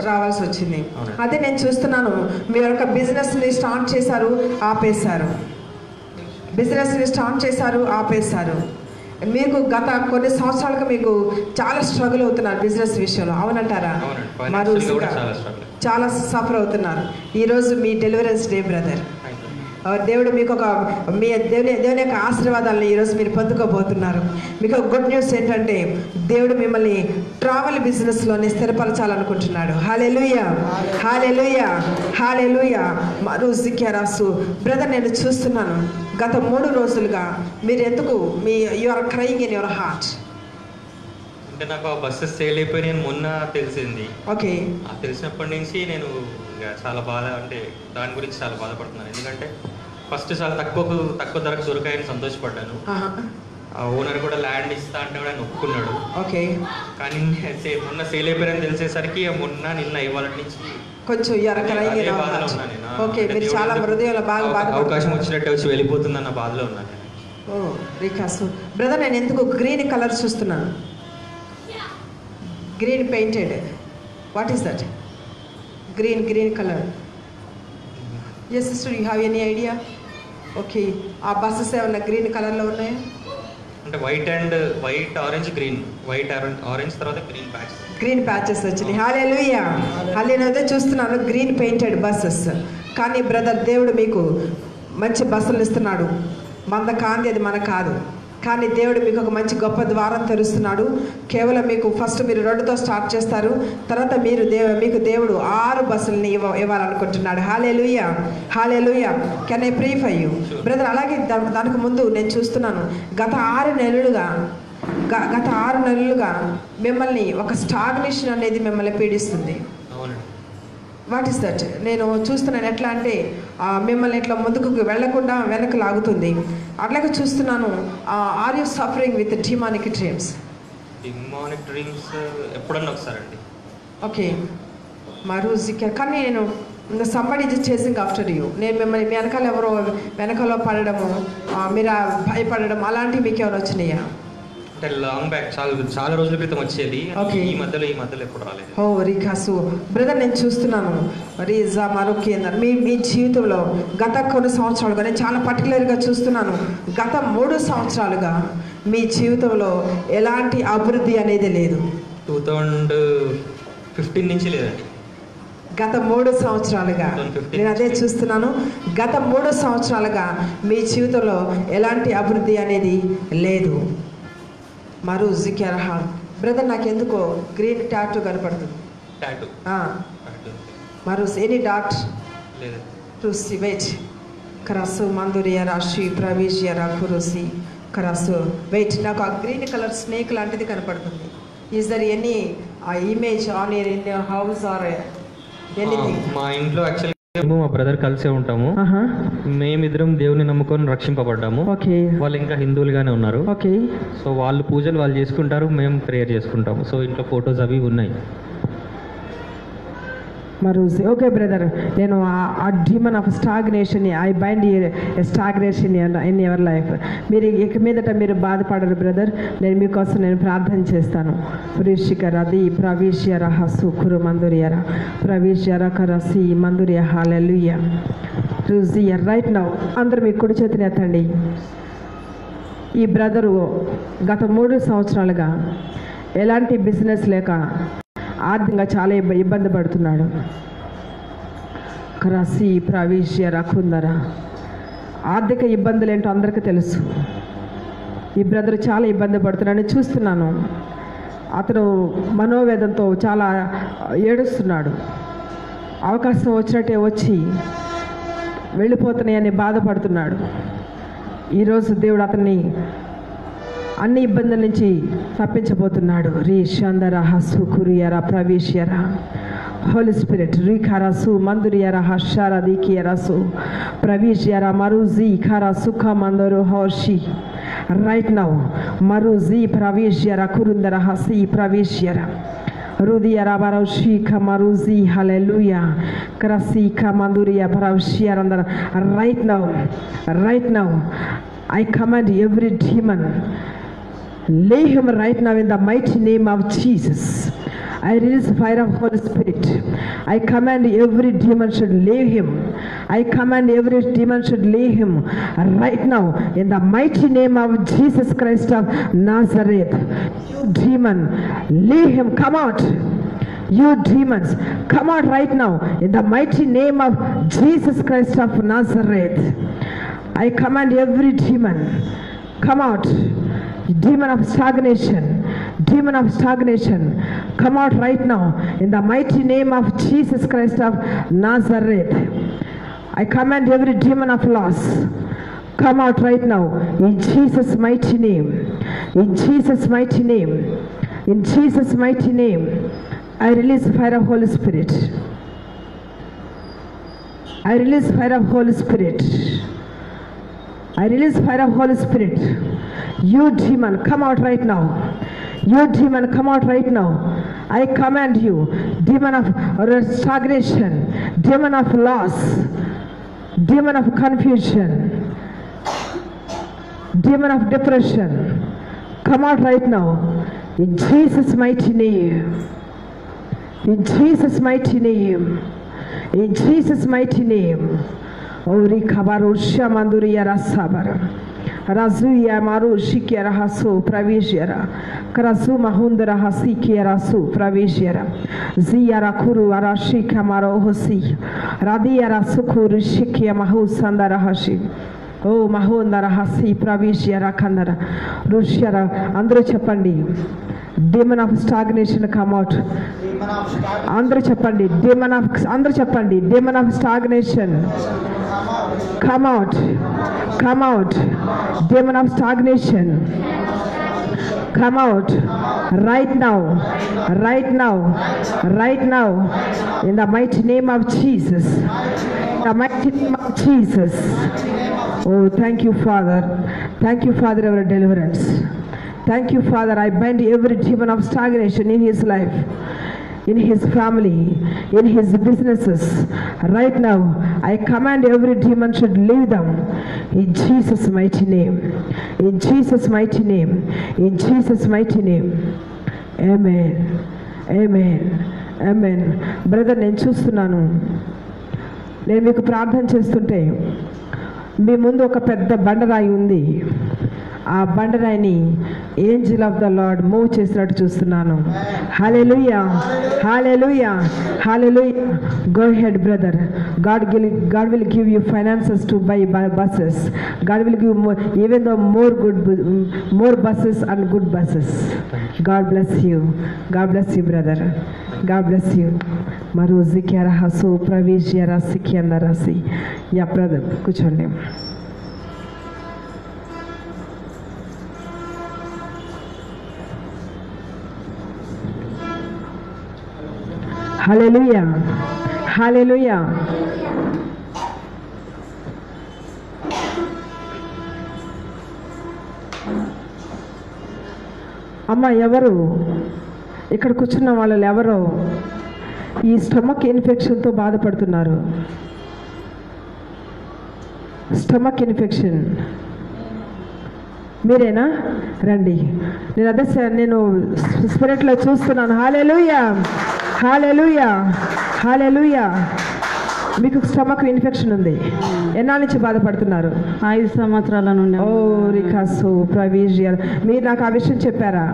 రావాల్సి వచ్చింది. అదే నేను చూస్తున్నాను, మీరు ఒక బిజినెస్ని స్టార్ట్ చేశారు, ఆపేశారు. బిజినెస్ని స్టార్ట్ చేశారు, ఆపేశారు. మీకు గత కొన్ని సంవత్సరాలుగా మీకు చాలా స్ట్రగుల్ అవుతున్నారు బిజినెస్ విషయంలో, అవునంటారా? మరి చాలా సఫర్ అవుతున్నారు. ఈరోజు మీ డెలివరెన్స్ డే బ్రదర్. దేవుడు మీకు ఒక మీ దేవుని యొక్క ఆశీర్వాదాలను ఈరోజు మీరు పొందుకోబోతున్నారు. మీకు ఒక గుడ్ న్యూస్ ఏంటంటే దేవుడు మిమ్మల్ని ట్రావెల్ బిజినెస్లోనే స్థిరపరచాలనుకుంటున్నాడు. హల్లెలూయా, హల్లెలూయా, హల్లెలూయా. మరుజిక్యరాసు బ్రదర్, నేను చూస్తున్నాను గత 3 రోజులుగా మీరు ఎందుకు you are crying in your heart. అంటే నాకు ఆ బస్సెస్ సేల్ అయిపోయి నేను మొన్న తెలిసింది. ఓకే, తెలిసినప్పటి నుంచి నేను చాలా బాధ, అంటే దాని గురించి చాలా బాధపడుతున్నాను. ఎందుకంటే ఫస్ట్ చాలా తక్కువ ధరకు దొరికాయని సంతోషపడ్డాను. ఆ ఓనర్ కూడా ల్యాండ్ ఇస్తా అంటే కూడా ఆయన ఒప్పుకున్నాడు. ఓకే, కానీ మొన్న సేల్ అయిపోయారని తెలిసేసరికి నిన్న ఇవాళ నుంచి కొంచెం అవకాశం వచ్చినట్టు వచ్చి వెళ్ళిపోతుందన్న బాధలో ఉన్నాను. రికాసు బ్రదర్, నేను ఎందుకు గ్రీన్ కలర్ చూస్తున్నాను? Green painted, what is that? Green colour. Yes sister, you have any idea? Okay, ఆ బస్సెస్ ఏమన్నా గ్రీన్ కలర్లో ఉన్నాయా? అంటే white orange green, white orange తర్వాత గ్రీన్ ప్యాచెస్ వచ్చినాయి. Hallelujah, hallelujah. చూస్తున్నాను గ్రీన్ పెయింటెడ్ బస్సెస్. కానీ బ్రదర్, దేవుడు మీకు మంచి బస్సులు ఇస్తున్నాడు. మంద కాంతి అది మన కాదు, కానీ దేవుడు మీకు ఒక మంచి గొప్ప ద్వారం తెరుస్తున్నాడు. కేవలం మీకు ఫస్ట్ మీరు 2తో స్టార్ట్ చేస్తారు, తర్వాత మీకు దేవుడు 6 బస్సులని ఇవ్వాలనుకుంటున్నాడు. Hallelujah, hallelujah. Can I pray for you brother? అలాగే దానికి ముందు నేను చూస్తున్నాను గత 6 నెలలుగా మిమ్మల్ని ఒక స్టాగ్నేషన్ అనేది మిమ్మల్ని పీడిస్తుంది. What is that? నేను చూస్తున్నాను ఎట్లా అంటే మిమ్మల్ని ఇట్లా ముందుకు వెళ్లకుండా వెనక్కి లాగుతుంది. అట్లాగే చూస్తున్నాను. Are you suffering with demonic dreams? Demonic dreams ఎప్పుడన్నా ఒకసారి అండి. ఓకే, కానీ నేను somebody is chasing after you. నేను మిమ్మల్ని మీ వెనకాల పడడము, మీరు భయపడడం అలాంటివి మీకు ఏమైనా వచ్చినాయా? అంటే లాంగ్ బ్యాక్ చాలా రోజుల క్రితం వచ్చేది. ఈ మధ్యలో ఎప్పుడు రాలేదు. ఓ రికాసు బ్రదర్, నేను చూస్తున్నాను రీజా మరొకేందర్ మీ జీవితంలో గత కొన్ని సంవత్సరాలుగా, నేను చాలా పర్టికులర్గా చూస్తున్నాను గత 3 సంవత్సరాలుగా మీ జీవితంలో ఎలాంటి అభివృద్ధి అనేది లేదు. 2015 నుంచి లేదండి. గత 3 సంవత్సరాలుగా నేను అదే చూస్తున్నాను. గత 3 సంవత్సరాలుగా మీ జీవితంలో ఎలాంటి అభివృద్ధి అనేది లేదు. మరో జిక్యరహా బ్రదర్, నాకెందుకో గ్రీన్ టాటూ కనపడుతుంది. మరో ఎనీ డాట్ రుసి వెయిట్ కరాసు మందురియా రాశి ప్రవేశియరా కురుసి కరాసు వెయిట్. నాకు ఆ గ్రీన్ కలర్ స్నేక్ లాంటిది కనపడుతుంది. Is there any image on your house or anything? మా ఇంట్లో యాక్చువల్లీ మేము మా బ్రదర్ కలిసే ఉంటాము. మేమిద్దరం దేవుని నమ్ముకొని రక్షింపబడ్డాము. ఓకే, వాళ్ళు ఇంకా హిందువులుగానే ఉన్నారు. ఓకే, సో వాళ్ళు పూజలు వాళ్ళు చేసుకుంటారు, మేము ప్రేయర్ చేసుకుంటాము. సో ఇంట్లో ఫొటోస్ అవి ఉన్నాయి. మరూసి ఓకే బ్రదర్, నేను ఆ demon of stagnation I bind stagnation in your life. మీరు ఇక మీదట మీరు బాధపడరు బ్రదర్. నేను మీకోసం నేను ప్రార్థన చేస్తాను. ఋషికరది ప్రవేశ్యర హసు కురు మందురియర ప్రవేశ్యర కరసి మందుర్య హల్లెలూయా. రుజియర్ రైట్ నౌ అందరూ మీ కుడి చేతిని ఎత్తండి. ఈ బ్రదరు గత 3 సంవత్సరాలుగా ఎలాంటి బిజినెస్ లేక ఆర్థికంగా చాలా ఇబ్బంది పడుతున్నాడు. కరాసి ప్రవేశ్య రకుందరా. ఆర్థిక ఇబ్బందులు ఏంటో అందరికీ తెలుసు. ఈ బ్రదర్ చాలా ఇబ్బంది పడుతున్నాడని చూస్తున్నాను. అతను మనోవేదంతో చాలా ఏడుస్తున్నాడు. అవకాశం వచ్చినట్టే వచ్చి వెళ్ళిపోతున్నాయని బాధపడుతున్నాడు. ఈరోజు దేవుడు అతన్ని అన్ని ఇబ్బందుల నుంచి తప్పించబోతున్నాడు. రీ షందర హసు కురియర ప్రవేశ్యర హోలీ స్పిరిట్ రీఖరసు మందురియర హర్షర దీకియరసు ప్రవేశ్యర మరుజీ ఖర సుఖ మందరు హర్షి రైట్ నౌ మరుజీ ప్రవేశ్యర కురుందర హసి ప్రవేశ్యర రుదియర బరౌషిఖ మరుజీ హల్లెలూయా క్రసిఖ మందురియ బరౌషియరందర right now I command every demon Lay him right now in the mighty name of Jesus. I release fire of Holy Spirit. I command every demon should leave him. I command every demon should leave him right now in the mighty name of Jesus Christ of Nazareth. You demon, leave him, come out. You demons, come out right now in the mighty name of Jesus Christ of Nazareth. I command every demon, come out. Demon of stagnation, demon of stagnation, come out right now in the mighty name of Jesus Christ of Nazareth. I command every demon of loss, come out right now in Jesus' mighty name. In Jesus' mighty name. In Jesus' mighty name. I release fire of Holy Spirit. I release fire of Holy Spirit. I release fire of Holy Spirit. You demon, come out right now. You demon, come out right now. I command you, demon of stagnation, demon of loss, demon of confusion, demon of depression, come out right now. In Jesus' mighty name. In Jesus' mighty name. In Jesus' mighty name. Ori kabarusha manduriya rasabara. Razuya maru shikiara hasu pravishyara. Krasu mahundara hasikiara su pravishyara. Ziyara kuru arashika maro hosi. Radiyara sukuru shikia mahu sandara hashi. Oh mahundara hasi pravishyara kandara. Rushyara andru cheppandi. Demon of stagnation come out. Andru cheppandi. Demon of stagnation. Come out. Come out. Demon of stagnation. Come out. Right now. Right now. Right now. In the mighty name of Jesus. In the mighty name of Jesus. Oh, thank you, Father. Thank you, Father, our deliverance. Thank you, Father. I bind every demon of stagnation in his life, in his family, in his businesses. Right now, I command every demon should leave them. In Jesus' mighty name. In Jesus' mighty name. In Jesus' mighty name. Amen. Amen. Amen. Brother, నేను చూస్తున్నాను. నేను మీకు ప్రార్థన చేస్తుంటే మీ ముందు ఒక పెద్ద బండరాయి ఉంది. ఆ బండరాయిని angel of the lord move చేసినట్టు చూస్తున్నాను. హల్లెలూయా, హల్లెలూయా, హల్లెలూయా. Go ahead, brother. God will give you finances to buy buses. God will give more, even though more buses and good buses. God bless you. God bless you, brother. God bless you. Maruzi kyara hasu pravish yara sikiandarasi. Yeah, brother, కూర్చోండి. Hallelujah. Hallelujah. అమ్మ ఎవరు ఇక్కడ కూర్చున్న వాళ్ళు ఎవరో ఈ stomach ఇన్ఫెక్షన్తో బాధపడుతున్నారు? Stomach infection మీరేనా? రండి. నేను స్పిరిట్లో చూస్తున్నాను. హల్లెలూయా, హల్లెలూయా, హల్లెలూయా. మీకు స్టమక్ ఇన్ఫెక్షన్ ఉంది. ఎన్నాళ్ళ నుంచి బాధపడుతున్నారు? 5 సంవత్సరాల నుండి. ఓ రికాసు ప్రవీజియర్. మీరు నాకు ఆ విషయం చెప్పారా?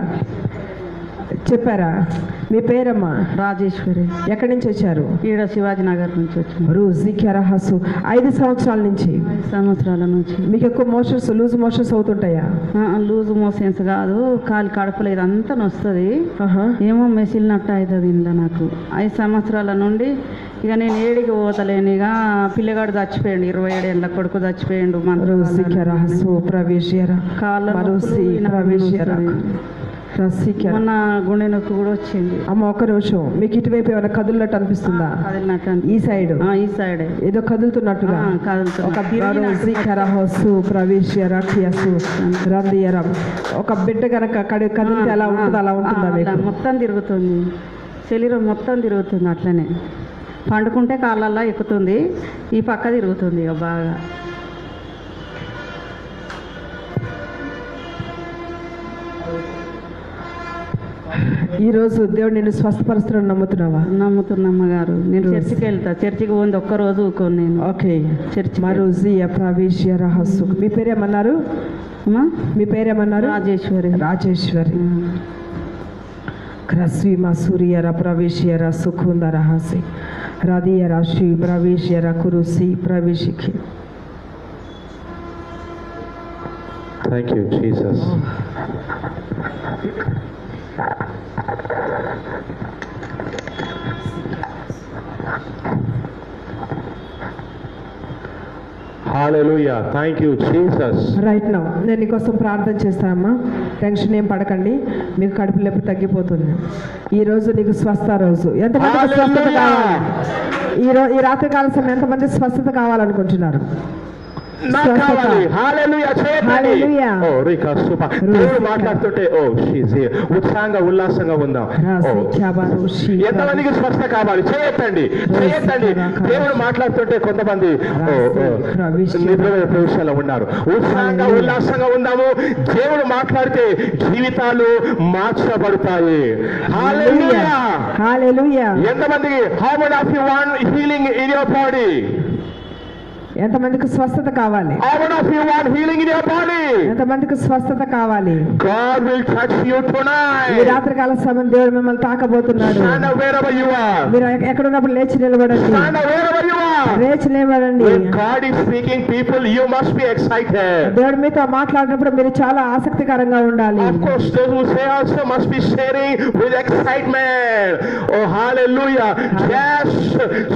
మీ పేరమ్మా? రాజేశ్వరి. ఎక్కడి నుంచి వచ్చారు? ఈడ శివాజీ నగర్ నుంచి వచ్చాను. రోజు కెరహసు 5 సంవత్సరాల నుంచి. 5 సంవత్సరాల నుంచి. మీకు ఎక్కువ మోషన్స్, లూజ్ మోషన్స్ అవుతుంటాయా? లూజ్ మోషన్స్ కాదు, కాలు కడుపులో ఇదంతా వస్తుంది. ఏమో మెసిలినట్టు అవుతుంది ఇంట్లో నాకు. 5 సంవత్సరాల నుండి ఇక నేను ఏడికి పోతలేను. ఇక పిల్లగాడు చచ్చిపోయాడు, 27 ఏళ్ళ కొడుకు చచ్చిపోయాడు. మొన్న గుండె నొప్పి కూడా వచ్చింది. అమ్మ ఒక్క నిమిషం, మీకు ఇటువైపు ఏమైనా కదులున్నట్టు అనిపిస్తుందా? ఈ సైడ్ ఏదో కదులుతున్నట్టుగా. ఒక బిడ్డ కనుక కదిలితే ఎలా ఉంటుంది అలా ఉంటుందా? మొత్తం తిరుగుతుంది, శరీరం మొత్తం తిరుగుతుంది. అట్లనే పండుకుంటే కాళ్ళల్లో ఎక్కుతుంది, ఈ పక్క తిరుగుతుంది ఇక బాగా. ఈరోజు దేవుడు నిన్ను స్వస్థపరుస్తున్నాడు, నమ్ముతున్నావా? నమ్ముతున్నమ్మ గారు. నేను చర్చికి వెళ్తా. చర్చికి పోంది ఒక్కరోజు ఊకోను నేను. ఓకే. చర్చి మరుజియ ప్రవేశ్య రహస్సు. మీ పేరేమన్నారు? మీ పేరేమన్నారు? రాజేశ్వరి. రాజేశ్వరి. క్రస్వీమ సూర్యర ప్రవేశ్యర సుఖుంద రహసి హృదయ రాశి ప్రవేశ్యర కురుసి ప్రవేశికి. Thank you, Jesus. Hallelujah. Thank you, Jesus. Right now నేను నీకోసం ప్రార్థన చేస్తానమ్మా. టెన్షన్ ఏం పడకండి, మీకు కడుపు నొప్పి తగ్గిపోతుంది. ఈరోజు నీకు స్వస్థ రోజు. ఎంతమంది స్వస్థత కావాలి? ఈ రాత్రి కాల సమయం ఎంతమంది స్వస్థత కావాలనుకుంటున్నారు? దేవుడు మాట్లాడుతుంటే ఉత్సాహంగా ఉల్లాసంగా ఉందాం. ఎంతమందికి స్వస్థ కావాలి? చేయొద్దండి. దేవుడు మాట్లాడుతుంటే కొంతమంది నిద్రమైన ప్రవేశాలు ఉన్నారు. ఉత్సాహంగా ఉల్లాసంగా ఉందాము. దేవుడు మాట్లాడితే జీవితాలు మార్చబడతాయి. ఎంతమందికి how many of you want healing in your body? ఎంతమందికి స్వస్థత కావాలి? ఎంతమందికి స్వస్థత కావాలి? God will touch you tonight. ఈ రాత్రి కాల సమయం దేవుడు మిమ్మల్ని తాకబోతున్నాడు. Wherever you are. మీరు ఎక్కడున్నప్పుడు లేచి నిలబడండి. Wherever you are. లేచి నిలబడండి. When God is speaking, people, you must be excited. దేవుడు మీతో మాట్లాడినప్పుడు మీరు చాలా ఆసక్తికరంగా ఉండాలి. Of course, those who say also must be sharing with excitement. Oh, hallelujah. Just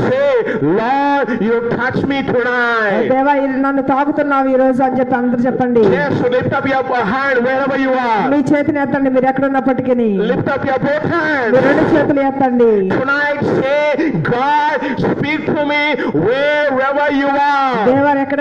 say, Lord, you touch me tonight. దేవా నన్ను తాకుతున్నావు ఈ రోజు అని చెప్పి అందరూ చెప్పండి. Yes, lift up your hand wherever you are. మీ చేతిని ఎత్తండి మీరు ఎక్కడ ఉన్నప్పటికీ. Lift up your both hands. మీ రెండు చేతులు ఎత్తండి. Tonight say, God, speak to me wherever you are. దేవా మీరు ఎక్కడ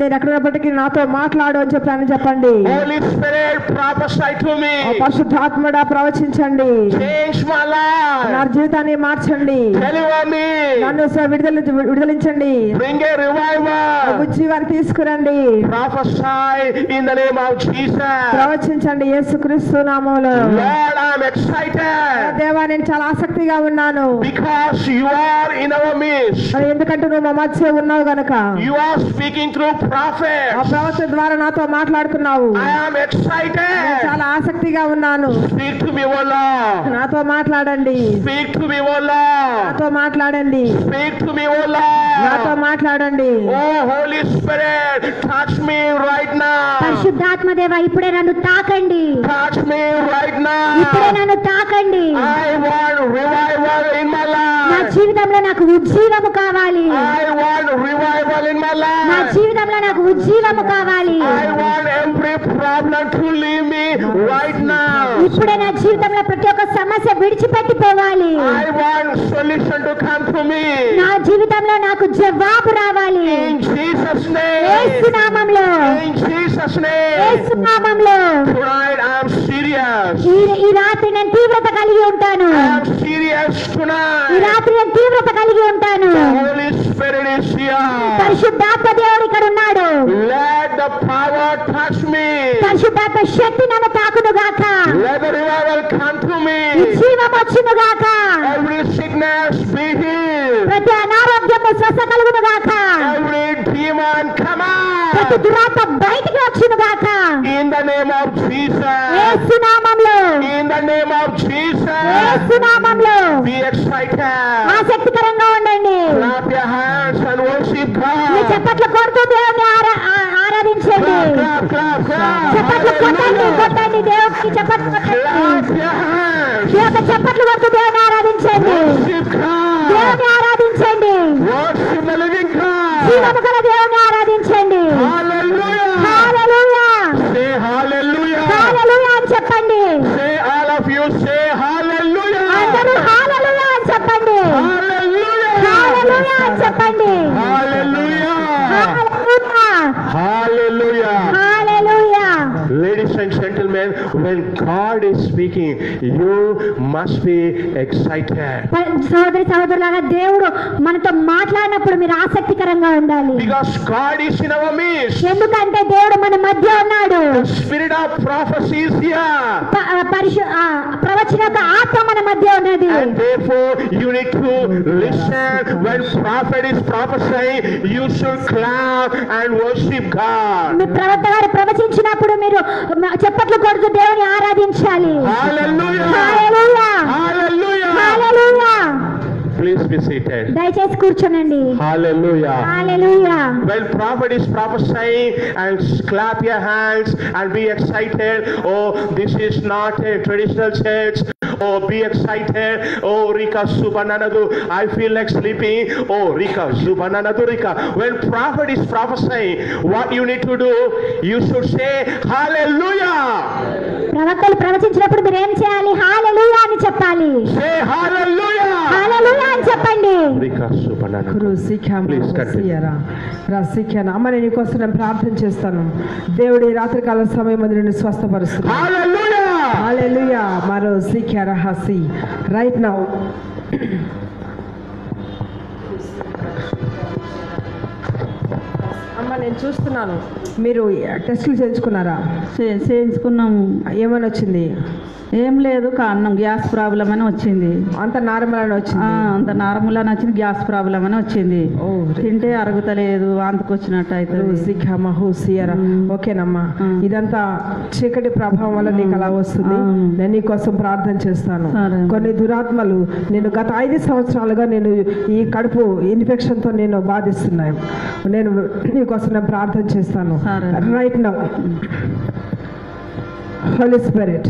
నేను ఎక్కడ ఉన్నప్పటికీ నాతో మాట్లాడు అని చెప్పండి. Holy Spirit, prophesy to me. పరిశుద్ధాత్ముడా ప్రవచించండి. Change my life. నా జీవితాన్ని మార్చండి. Deliver me. నన్ను విడుదలించండి. Bring a revival. ఉజ్జీవాన్ని తీసుకురండి. Prophesy in the name of Jesus. ప్రవచించండి యేసుక్రీస్తు నామములో. Lord, I am excited. దేవా నేను చాలా ఆసక్తిగా ఉన్నాను. Because you are in our midst. ఎందుకంటే నువ్వు మా మధ్య ఉన్నావు గనుక. You are speaking through prophets. ఆ ప్రవక్త ద్వారా నాతో మాట్లాడుతున్నావు. I am excited. నేను చాలా ఆసక్తిగా ఉన్నాను. Speak to me, O Lord. నాతో మాట్లాడండి. Speak to me, O Lord. నాతో మాట్లాడండి. Speak to me, O Lord. నాతో మాట్లాడండి. Oh, Holy Spirit, touch me right now. పరిశుద్ధాత్మ దేవా ఇప్పుడే నన్ను తాకండి. Touch me right now. ఇప్పుడే నన్ను తాకండి. I want revival in my life. నా జీవితంలో నాకు ఉజ్జీవము కావాలి. I want revival in my life. నా జీవితంలో నాకు ఉజ్జీవము కావాలి. I want every problem to leave me right now. ఇప్పుడే నా జీవితంలో ప్రతి ఒక్క సమస్య విడిచిపెట్టిపోవాలి. I want solution to come to me. నా జీవితంలో నాకు జవాబు రావాలి. In Jesus' name. యేసు నామములో. In Jesus' name. యేసు నామములో. Tonight I am serious. ఈ రాత్రి నేను తీవ్రత కలిగి ఉంటాను. I am serious ఈ tonight. రాత్రి నేను తీవ్రత కలిగి ఉంటాను. The Holy Spirit is here. పరిశుద్ధాత్మ దేవుడు ఇక్కడ ఉన్నాడు. Let the power touch me. పరిశుద్ధాత్మ శక్తి నన్ను తాకును గాక. Let the revival come to me. జీవం వచ్చును గాక. Every sickness be healed. ప్రతి అనారోగ్యము స్వస్థ కలుగును గాక. Every demon come ప్రతి out. దురాత్మ బయటికి వచ్చును గాక. In the name of Jesus. యేసు నామములో. In the name of Jesus. యేసు నామములో. Be excited. ఆసక్తికరంగా ఉండండి. Clap your hands and worship me God. చప్పట్లు కొడుతూ దేవుని ఆరాధించండి. Clap, clap, clap. చప్పట్లు కొట్టండి Hallelujah. కొట్టండి దేవునికి చప్పట్లు కొట్టండి. Clap your hands. దేవుని చప్పట్లు కొడుతూ దేవుని ఆరాధించండి. Worship God. దేవుని ఆరాధించండి. Worship the living God. జీవము గల దేవుని ఆరాధించండి. Hallelujah. హల్లెలూయా. Say hallelujah. హల్లెలూయా అని చెప్పండి. Say all of you say hallelujah. అందరూ హల్లెలూయా అని చెప్పండి. Hallelujah. హల్లెలూయా అని చెప్పండి. Hallelujah. Hallelujah. Hallelujah. Hallelujah. Ladies Ladies and gentlemen, when God is speaking, you must be excited. సోదరి సోదరులారా, దేవుడు మనతో మాట్లాడినప్పుడు మీరు ఆసక్తికరంగా ఉండాలి. Because God is in our midst. ఎందుకంటే దేవుడు మన మధ్య ఉన్నాడు. The spirit of prophecy is here. ప్రవచన యొక్క ఆత్మ మన మధ్య ఉన్నది. And therefore you need to listen. When prophet is prophesying, you should clap and worship God. మీ ప్రవక్త గారు ప్రవచించినప్పుడు మీరు చప్పట్లు కొడుతూ దేవుని ఆరాధించాలి. Hallelujah. Hallelujah. Hallelujah. Hallelujah. Please be seated. దయచేసి కూర్చోనండి. Hallelujah. Hallelujah. When prophet is prophesying, and clap your hands and be excited. Oh, this is not a traditional church. Oh, be excited. Oh, Rika Subananadu, I feel like sleeping. Oh, Rika Subananadu Rika. When prophet is prophesying, what you need to do, you should say Hallelujah. ప్రవక్తలు ప్రవచించినప్పుడు మీరు ఏం చేయాలి? హల్లెలూయా అని చెప్పాలి. Say Hallelujah. హల్లెలూయా అని చెప్పండి. Rika Subananadu. Please continue. అమ్మ, నేను నీకోసం నేను ప్రార్థన చేస్తాను. దేవుడి రాత్రికాల సమయం మంది నేను స్వస్థపరుస్తున్నాను. Hallelujah. హల్లెలూయా. మరో సిఖ్యారా హసి రైట్ నౌ. అమ్మ, నేను చూస్తున్నాను మీరు టెస్టులు చేయించుకున్నారా? చేయించుకున్నాము. ఏమని వచ్చింది? ఏం లేదు, కారణం గ్యాస్ ప్రాబ్లం అని వచ్చింది. అంత నార్మల్ అని వచ్చింది? అంత నార్మల్ అని వచ్చింది, గ్యాస్ ప్రాబ్లం అని వచ్చింది. తింటే అరుగుతలేదు, వాంతికి వచ్చినట్టు అవుతుంది. ఓకేనమ్మా, ఇదంతా చీకటి ప్రభావం వల్ల నీకు అలా వస్తుంది. నేను నీకోసం ప్రార్థన చేస్తాను. కొన్ని దురాత్మలు నేను గత 5 సంవత్సరాలుగా నేను ఈ కడుపు ఇన్ఫెక్షన్తో నేను బాధిస్తున్నాను. నేను నీకోసం నేను ప్రార్థన చేస్తాను. Right now Holy Spirit,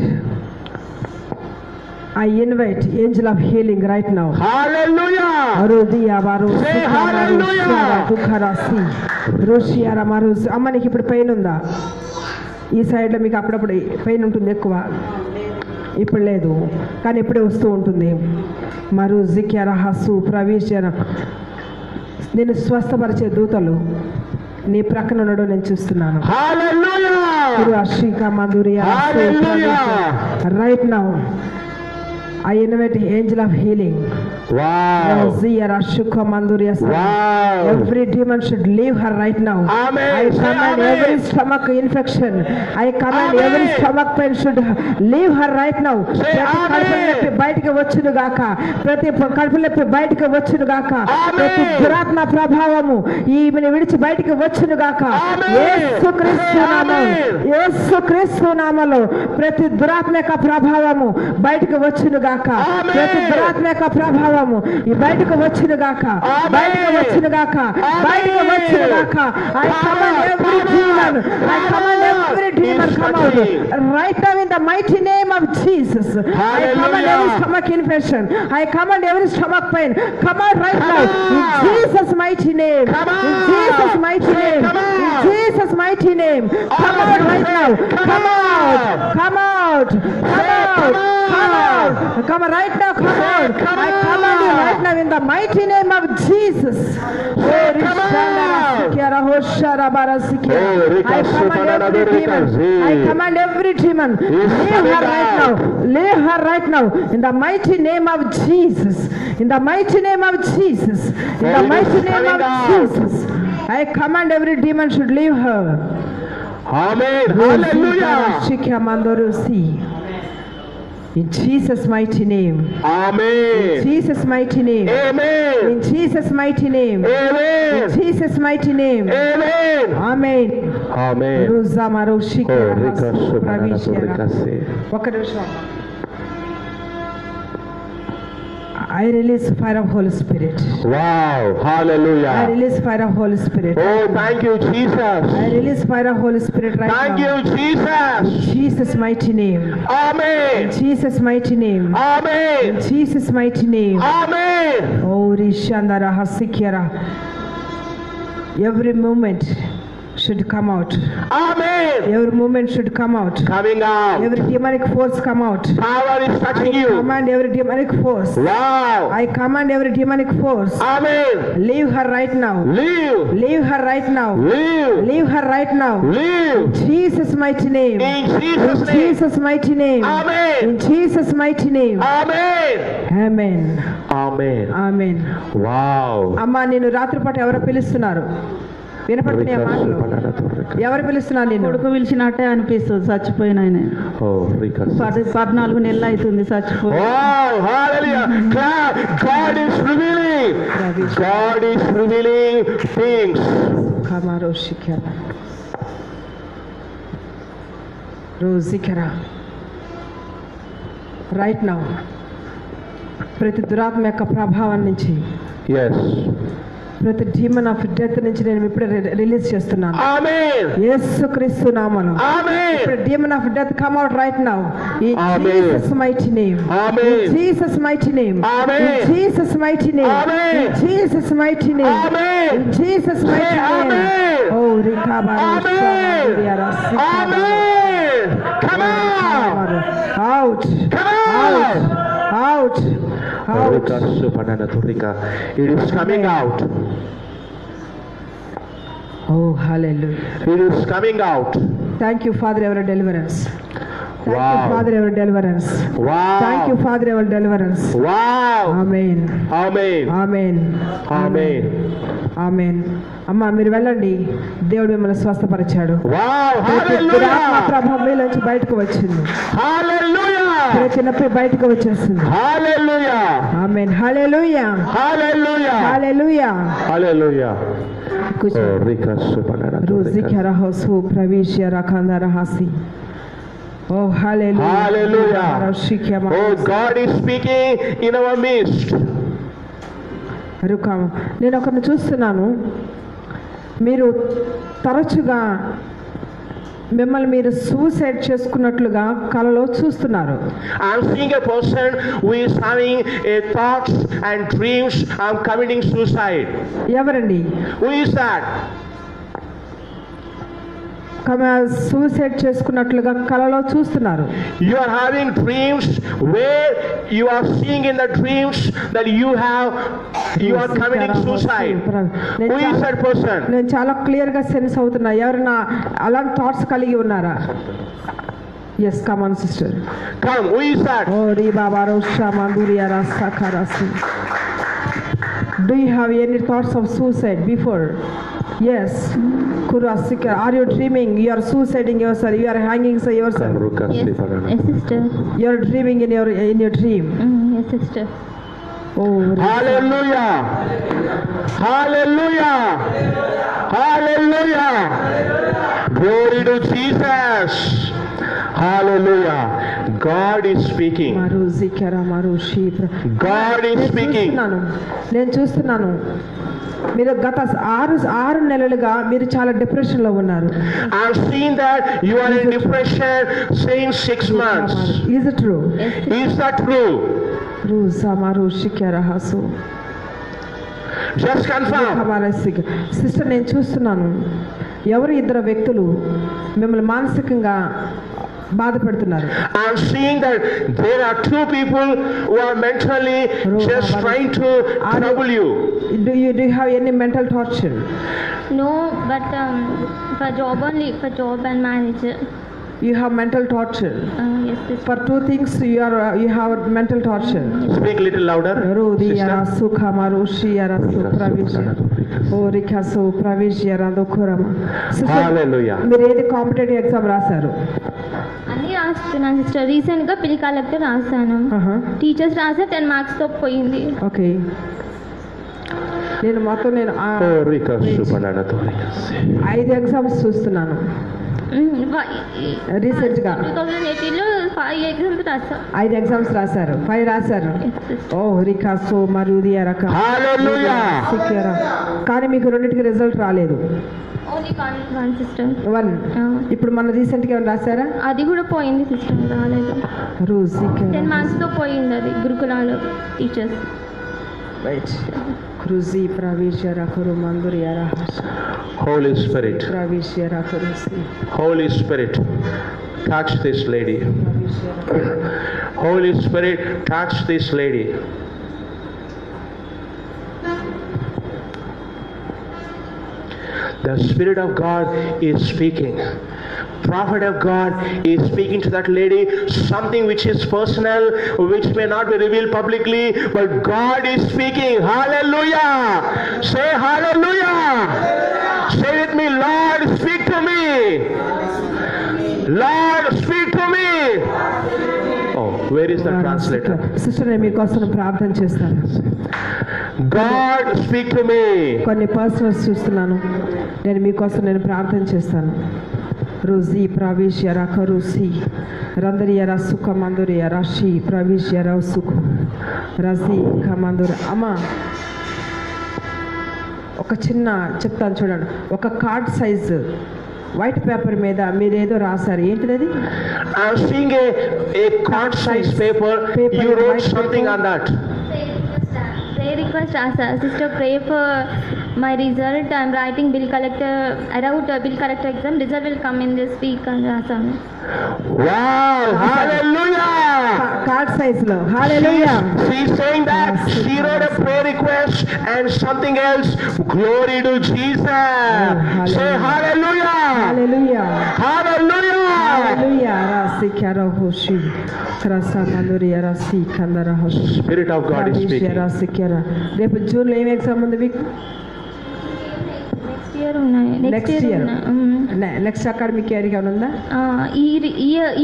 I invite angel of healing right now. Hallelujah. Arudiya baru. Say hallelujah. Dukharasi. Rushiyara maru. అమ్మ, నీకు ఇప్పుడు పెయిన్ ఉందా? ఈ సైడ్లో మీకు అప్పుడప్పుడు పెయిన్ ఉంటుంది ఎక్కువ. ఇప్పుడు లేదు, కానీ ఇప్పుడే వస్తూ ఉంటుంది. మరు జిక్యార హసు ప్రవేశన. నేను స్వస్థపరిచే దూతలు నీ ప్రక్కన ఉండడం నేను చూస్తున్నాను. Right now I invite angel of healing. Wow. Every demon should leave her right now. Amen. I command every stomach infection. I command every stomach pain should leave her right now. ప్రతి బయటికి వచ్చును గాక. ప్రతి కడుపులపై బయటికి వచ్చును గాక. ప్రతి దురాత్మ ప్రభావము ఈమెను విడిచి బయటికి వచ్చును గాక. యేసుక్రీస్తు నామములో, యేసుక్రీస్తు నామములో ప్రతి దురాత్మక ప్రభావము బయటికి వచ్చును గాక. ప్రతి దురాత్మక ప్రభావము ఈ బయటకు వచ్చును గాక. బయటకు వచ్చును గాక. బయటకు వచ్చును గాక. I command every demon, I command every demon come out right now in the mighty name of Jesus. I command every stomach infection, I command every stomach pain come out right now in Jesus mighty name. In Jesus mighty name. In Jesus mighty name. Come out right now. Come out. Come out. Come out. Come out. Come right now, come on. I command you right now in the mighty name of Jesus. I command every demon. I command every demon. Leave her right now. Leave her right now in the mighty name of Jesus. In the mighty name of Jesus. In the mighty name of Jesus. I command every demon should leave her. Amen. Hallelujah. In Jesus' mighty name. Amen. In Jesus' mighty name. Amen. In Jesus' mighty name. Amen. In Jesus' mighty name. Amen. Amen. Amen. Ruza marushika Rika pravishera. Oka నిమిషం. I release fire of Holy Spirit. Wow. Hallelujah. I release fire of Holy Spirit. Oh, thank you, Jesus. I release fire of Holy Spirit right Thank now. you, Jesus. In Jesus' mighty name. Amen. In Jesus' mighty name. Amen. In Jesus' mighty name. Amen. Oh, Rishandara Hasikyara. Every moment should come out. Amen. Every movement should come out. Coming out. Every demonic force come out. Power is I touching you. command every demonic force. Wow. I command every demonic force. Amen. Leave her right now. Leave. Leave her right now. Leave. Leave her right now. Leave. In Jesus' mighty name. In Jesus' In name. Jesus' mighty name. Amen. In Jesus' mighty name. Amen. Amen. Amen. Amen. Wow. అమ్మా నేను రాత్రిపాటు ఎవరో పిలుస్తున్నారు వినపడుతున్నాయి మాటలు ఎవరు పిలుస్తున్నారు నేను కొడుకు పిలిచినట్టే అనిపిస్తుంది చచ్చిపోయిన ఆయన. Oh, Rika. 14 నెలలు అవుతుంది చచ్చిపోయి. Wow, hallelujah. Clap. God is revealing. God is revealing things. Kamaro shikara rozikara right now ప్రతి దురాత్మ యొక్క ప్రభావం నుంచి Yes. ప్రతి డీమన్ ఆఫ్ డెత్ నుంచి నేను ఇప్పుడే రిలీజ్ చేస్తున్నాను. Amen. యేసుక్రీస్తు నామములో Amen. ఇప్పుడు demon of death come out right now in Amen. Jesus mighty name. Amen. In Jesus mighty name. Amen. In Jesus mighty name. Amen. In Jesus mighty name. Amen. In Jesus mighty Say name. amen. Oh rikabara Amen. Amen. Come on. Out. Come Out. on. Out. Out. Rika Supanana Turika. It is coming out. Oh hallelujah. It is coming out. Thank you Father for your deliverance. Thank Wow. you Father for your deliverance. Wow. Thank you Father for your deliverance. Wow. Amen. Amen. Amen. Amen. ఆమేన్. అమ్మా మీరు వెళ్ళండి, దేవుడు మిమ్మల్ని స్వస్థపరిచాడు. Wow. దురాత్మ Hallelujah. ప్రభావం నుంచి బయటకు వచ్చింది. Hallelujah. ప్రతి నొప్పి బయటకు వచ్చేస్తుంది. Hallelujah. ఆమేన్. హల్లెలూయా. Hallelujah. హల్లెలూయా. Hallelujah. కూర్చో. Oh, Rika Supanana రుజికర హోసు ప్రవిష్య రకందర హసి. Oh hallelujah. Hallelujah. Oh, God is speaking in our midst. నేను ఒకరిని చూస్తున్నాను, మీరు తరచుగా మిమ్మల్ని మీరు సూసైడ్ చేసుకున్నట్లుగా కలలో చూస్తున్నారు. I'm seeing a person who is having a thoughts and dreams of committing suicide. ఎవరండి? Who is that? సూసైడ్ చేసుకున్నట్లుగా కలలో చూస్తున్నారు. You are having dreams where you are seeing in the dreams that you are committing suicide. Who is that person? నేను చాలా clear గా sense అవుతున్నా. ఎవరైనా అలాంటి thoughts కలిగి ఉన్నారా? Yes, come on sister. Come, who is that? Oh ri baba rosha manduria rasa karasi. Do you have any thoughts of suicide before? Yes. Kurasika, are you dreaming? You are suiciding yourself. You are hanging yourself. Yes, sister. You are dreaming in your dream. Yes, sister. Oh. Hallelujah. Hallelujah. Hallelujah. Glory to Jesus. Hallelujah. God is speaking. God is speaking. నేను చూస్తున్నాను మీరు గత 6 నెలలుగా మీరు చాలా depression లో ఉన్నారు. I've seen that you are in depression since 6 months. Is it true? Is that true? Just confirm. Sister నేను చూస్తున్నాను ఎవరు ఇద్దరు వ్యక్తులు మిమ్మల్ని మానసికంగా బాధపడుతున్నారు. I'm seeing that there are 2 people who are mentally just trying to trouble you. Do you have any mental torture? No, but for job only, for job and marriage. You have mental torture. Yes, sister. For 2 things you have mental torture. Speak little louder. Rodi sister. yara sukha marushi yara supravish. Orika so pravish yara dokurama. Hallelujah. మీరు ఏది competitive exam రాశారు? అన్నీ రాస్తున్నాను sister. రీసెంట్గా పిలి collector రాశాను. Teachers రాసే 10 marks తో పోయింది. ఓకే. నేను 5 ఎగ్జామ్స్ చూస్తున్నాను రీసెంట్ గా. 2018లో 5 ఎగ్జామ్స్ రాసా. 5 ఎగ్జామ్స్ రాశారు. 5 రాశారు. ఓ రికాసో మరుదియా రకం. హల్లెలూయా. కానీ మీకు రెండిటికి రిజల్ట్ రాలేదు. Only one sister. 1. ఇప్పుడు మన రీసెంట్ గా రాశారా? అది కూడా పోయింది సిస్టర్, రాలేదు. 10 మార్క్స్ తో పోయింది అది గురుకులాలో teachers. Right. Ruzi pravishyara kuru manduriyara Holy Spirit, pravishyara kuru si Holy Spirit, touch this lady. Holy Spirit, touch this lady. The Spirit of God is speaking. Prophet of God is speaking to that lady something which is personal, which may not be revealed publicly, but God is speaking. Hallelujah! Say hallelujah! Say with me, Lord, speak to me. Lord, speak to me. Oh, where is the translator? Sister నేను మీకోసం ప్రార్థన చేస్తాను. God, speak to me. కొన్ని personals చూస్తున్నాను, నేను మీకోసం నేను ప్రార్థన చేస్తాను. Ruzi pravishyara kuru si randariyara sukha manduriyara shi pravishyara sukha razi kamandura. అమ్మా ఒక చిన్న చెప్తాను చూడండి. ఒక కార్డ్ సైజు వైట్ పేపర్ మీద మీరు ఏదో రాశారు, ఏంటిది అది? I'm seeing a card size paper. You wrote something on that. Prayer request rasa. Sister, pray for my result. I'm writing bill collector. I wrote a bill collector exam. Result will come in this week. Rasa. Wow! Hallelujah! Card సైజులో hallelujah. She's saying that she wrote a prayer request and something else. Glory to Jesus. Say hallelujah! hallelujah Hallelujah! hallelujah. rasi kara hoshi krasa manduriya rasi kandara hoshi Spirit of God is speaking. rasi kara. రేపు June లో ఏం exam ఉంది మీకు? Next year ఉన్నాయి. Next year next academic year ఏమైనా ఉందా?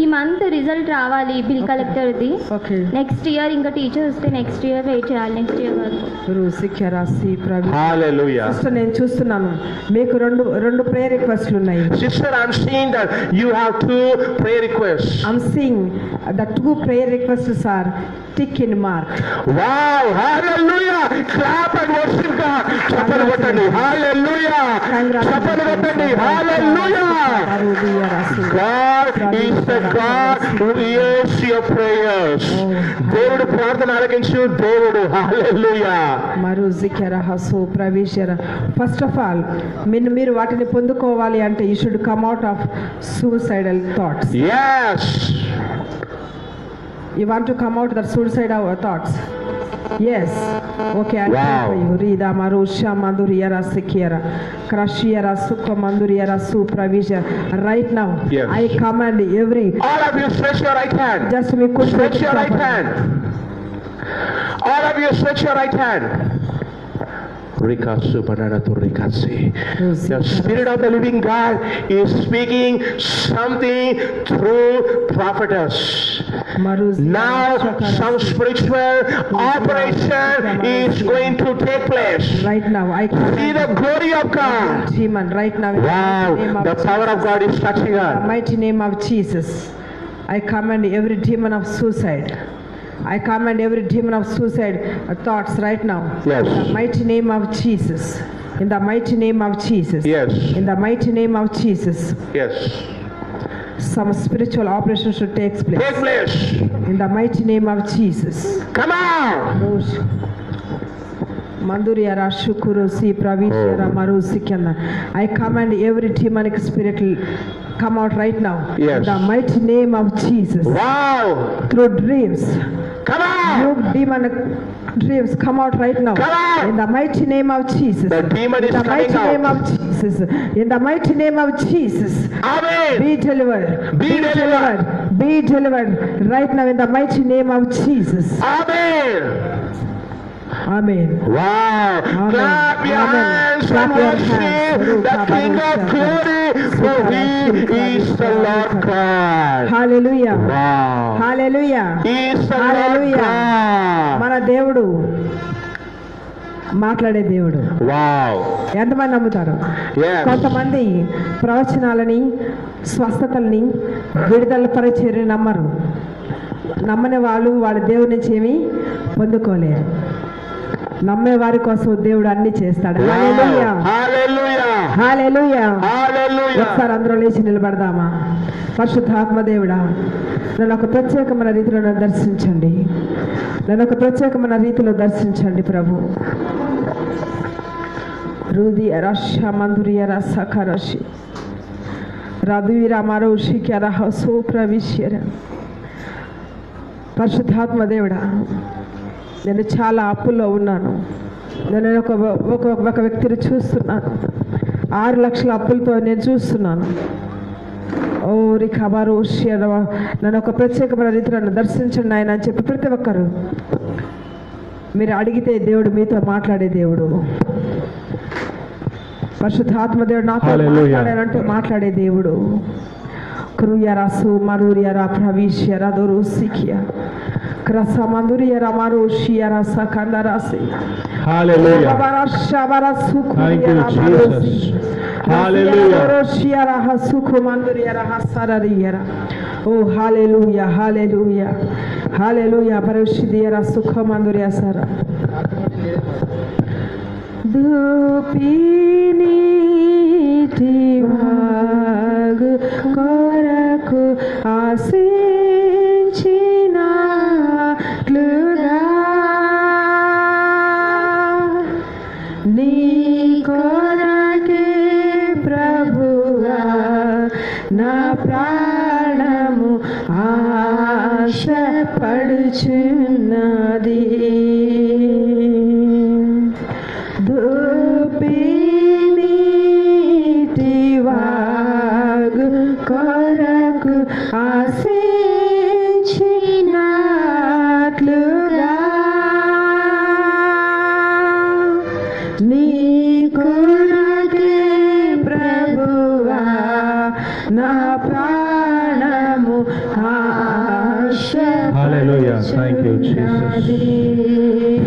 ఈ month result రావాలి బిల్ కలెక్టర్ది. ఓకే. నెక్స్ట్ ఇయర్ ఇంకా టీచర్ వస్తే నెక్స్ట్ ఇయర్ వెయిట్ చేయాలి. నెక్స్ట్ ఇయర్ వరకు. Hallelujah. సిస్టర్ నేను చూస్తున్నాను మీకు రెండు ప్రేయర్ రిక్వెస్ట్లు ఉన్నాయి. Sister, I'm seeing that you have 2 prayer requests. I'm seeing the 2 prayer requests are tick in mark. Wow! Hallelujah! Clap and worship God. Chapal kottandi. Hallelujah! Chapal kottandi. Hallelujah! God is the God who hears your prayers. దేవుడు ప్రార్థన ఆలకించు దేవుడు. Hallelujah! మరుజికర హసు ప్రవేశర. First of all మీరు వాటిని పొందుకోవాలి అంటే you should come out of suicidal thoughts. Yes! You want to come out that suicidal thoughts? Yes. Okay, I'll pray for you. Rida marusha manduriyara sikiera krashiyara sukha manduriyara supravisha. Right now, yes. I command every. All of you stretch your right hand. Just me could stretch your right hand. All of you stretch your right hand. The Spirit of the living God is speaking something through prophetess. Now some spiritual operation is going to take place. Right now, I see the glory of God. Demon, right now. Wow, the power of God is touching her. In the mighty name of Jesus, I command every demon of suicide. I command every demon of suicide thoughts right now. Yes. In the mighty name of Jesus. In the mighty name of Jesus. Yes. In the mighty name of Jesus. Yes. Some spiritual operation should take place. Take place. In the mighty name of Jesus. Come on. Manduriyara shukuru si pravishyara marusikanda. I command every demonic spirit come out right now. Yes. In the mighty name of Jesus. Wow. Through dreams. Come on. You demonic dreams come out right now. Come on. In the mighty name of Jesus. The demon is coming out. In the mighty name of Jesus. In the mighty name of Jesus. Amen. Be delivered. Be delivered. Be delivered right now in the mighty name of Jesus. Amen. Amen. Wow. Amen. Clap your hands and worship the King of Glory, for He is the Lord God. Hallelujah. Wow. Hallelujah. He is the Lord God. మన దేవుడు మాట్లాడే దేవుడు. Wow. ఎంతమంది నమ్ముతారు? Yes. కొంతమంది ప్రవచనాలని స్వస్థతల్ని విడుదల పరిచర్యని నమ్మరు. నమ్మని వాళ్ళు వాళ్ళ దేవుడి నుంచి ఏమీ పొందుకోలేరు. నమ్మే వారి కోసం దేవుడు అన్ని చేస్తాడు. హల్లెలూయా. హల్లెలూయా. హల్లెలూయా. హల్లెలూయా. ఒకసారి అందరూ లేచి నిలబడదామా? పరిశుద్ధాత్మ దేవుడా, నన్ను ఒక ప్రత్యేకమైన రీతిలో దర్శించండి. నన్ను ఒక ప్రత్యేకమైన రీతిలో దర్శించండి ప్రభు. Rudia Rasha Manduria Rasakarashi Radvira Maroshi Kyaraha Sopra Vishera పరిశుద్ధాత్మ దేవుడా, నేను చాలా అప్పుల్లో ఉన్నాను. నేను ఒక వ్యక్తిని చూస్తున్నాను. 6 లక్షల అప్పులతో నేను చూస్తున్నాను. ఓ రిఖాబారు నన్ను ఒక ప్రత్యేకమైన రీతిలో దర్శించండి ఆయన అని చెప్పి ప్రతి ఒక్కరు మీరు అడిగితే దేవుడు మీతో మాట్లాడే దేవుడు. పరిశుద్ధాత్మ దేవుడు నాతో మాట్లాడారంటే మాట్లాడే దేవుడు. Kruyarasu Maruriara Pravishyara Dorusikia Krasamanduriara Marushiara Sakandarasi. Hallelujah. Thank you, Jesus. Hallelujah. Oh, hallelujah, hallelujah, hallelujah. Parushidiara Sukhamanduria Sara. Dupini Tivag Koraku Asinchina Kluda Ni Korake Prabhuva Na Pranamu Asha Paduchunadi Dupinitivag Koraku Asinchinaatluga Ni Korake Prabhuva Na Pranamu Asha. Hallelujah. Thank you, Jesus.